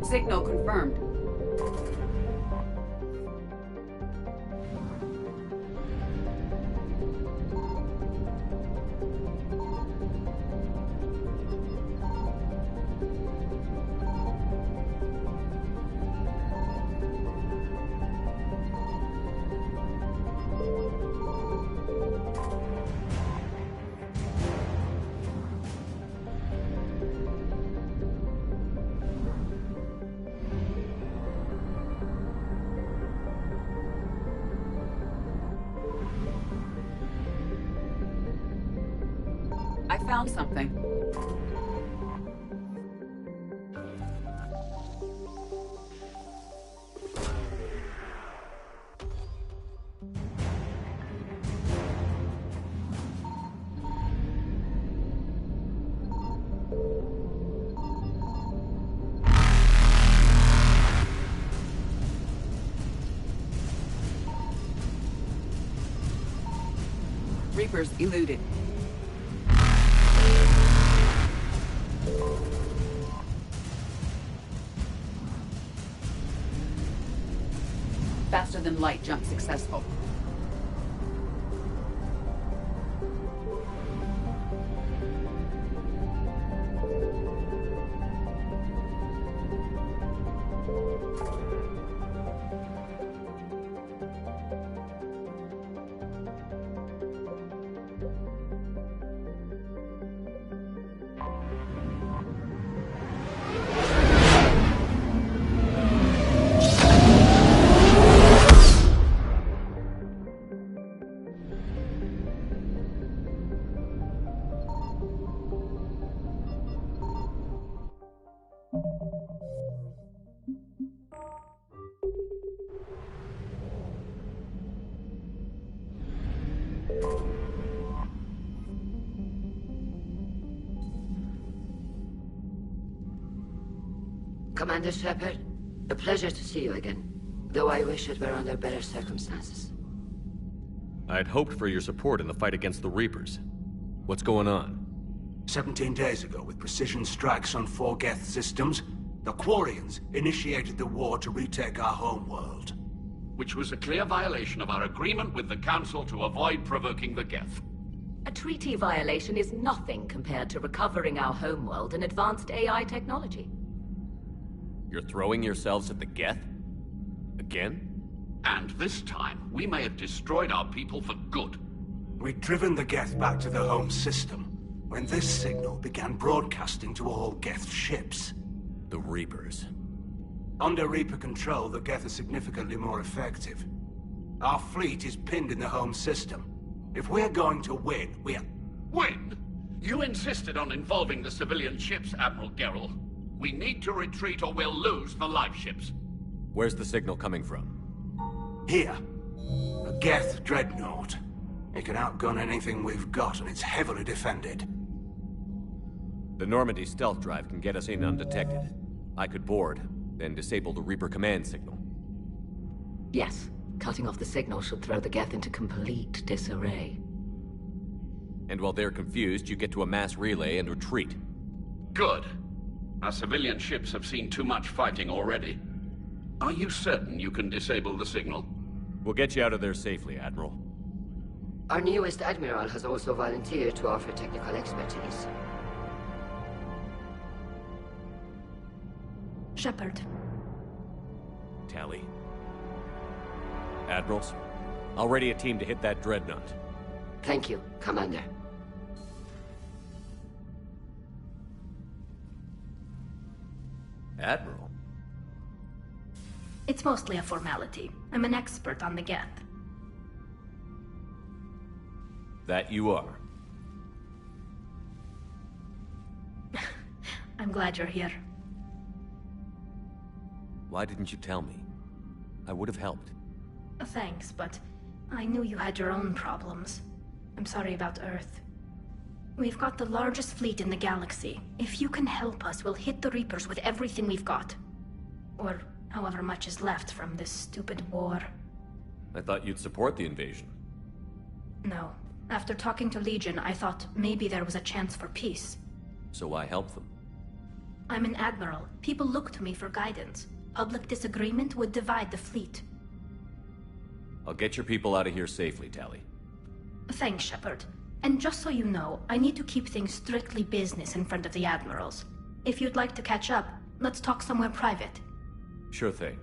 Speaker 14: Signal confirmed. I found something. Reapers eluded. Faster than light jump successful.
Speaker 7: Commander Shepard, a pleasure to see you again, though I wish it were under better circumstances.
Speaker 5: I had hoped for your support in the fight against the Reapers. What's going on?
Speaker 17: 17 days ago, with precision strikes on 4 Geth systems, the Quarians initiated the war to retake our homeworld.
Speaker 19: Which was a clear violation of our agreement with the Council to avoid provoking the Geth.
Speaker 22: A treaty violation is nothing compared to recovering our homeworld and advanced AI technology.
Speaker 5: You're throwing yourselves at the Geth? Again?
Speaker 19: And this time, we may have destroyed our people for good.
Speaker 17: We'd driven the Geth back to the home system, when this signal began broadcasting to all Geth ships.
Speaker 5: The Reapers.
Speaker 17: Under Reaper control, the Geth are significantly more effective. Our fleet is pinned in the home system. If we're going to win,
Speaker 19: Win? You insisted on involving the civilian ships, Admiral Gerrel. We need to retreat or we'll lose the live ships.
Speaker 5: Where's the signal coming from?
Speaker 17: Here. A Geth dreadnought. It can outgun anything we've got, and it's heavily defended.
Speaker 5: The Normandy stealth drive can get us in undetected. I could board, then disable the Reaper command signal.
Speaker 22: Yes, cutting off the signal should throw the Geth into complete disarray.
Speaker 5: And while they're confused, you get to a mass relay and retreat.
Speaker 19: Good. Our civilian ships have seen too much fighting already. Are you certain you can disable the signal?
Speaker 5: We'll get you out of there safely, Admiral.
Speaker 7: Our newest Admiral has also volunteered to offer technical expertise.
Speaker 25: Shepard.
Speaker 5: Tali. Admirals, I'll ready a team to hit that dreadnought.
Speaker 7: Thank you, Commander.
Speaker 5: Admiral?
Speaker 25: It's mostly a formality. I'm an expert on the Geth.
Speaker 5: That you are.
Speaker 25: I'm glad you're here.
Speaker 5: Why didn't you tell me? I would have helped.
Speaker 25: Thanks, but I knew you had your own problems. I'm sorry about Earth. We've got the largest fleet in the galaxy. If you can help us, we'll hit the Reapers with everything we've got. Or however much is left from this stupid war.
Speaker 5: I thought you'd support the invasion.
Speaker 25: No. After talking to Legion, I thought maybe there was a chance for peace.
Speaker 5: So why help them?
Speaker 25: I'm an admiral. People look to me for guidance. Public disagreement would divide the fleet.
Speaker 5: I'll get your people out of here safely, Tali.
Speaker 25: Thanks, Shepard. And just so you know, I need to keep things strictly business in front of the admirals. If you'd like to catch up, let's talk somewhere private.
Speaker 5: Sure thing.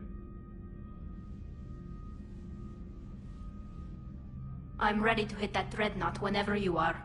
Speaker 25: I'm ready to hit that dreadnought whenever you are.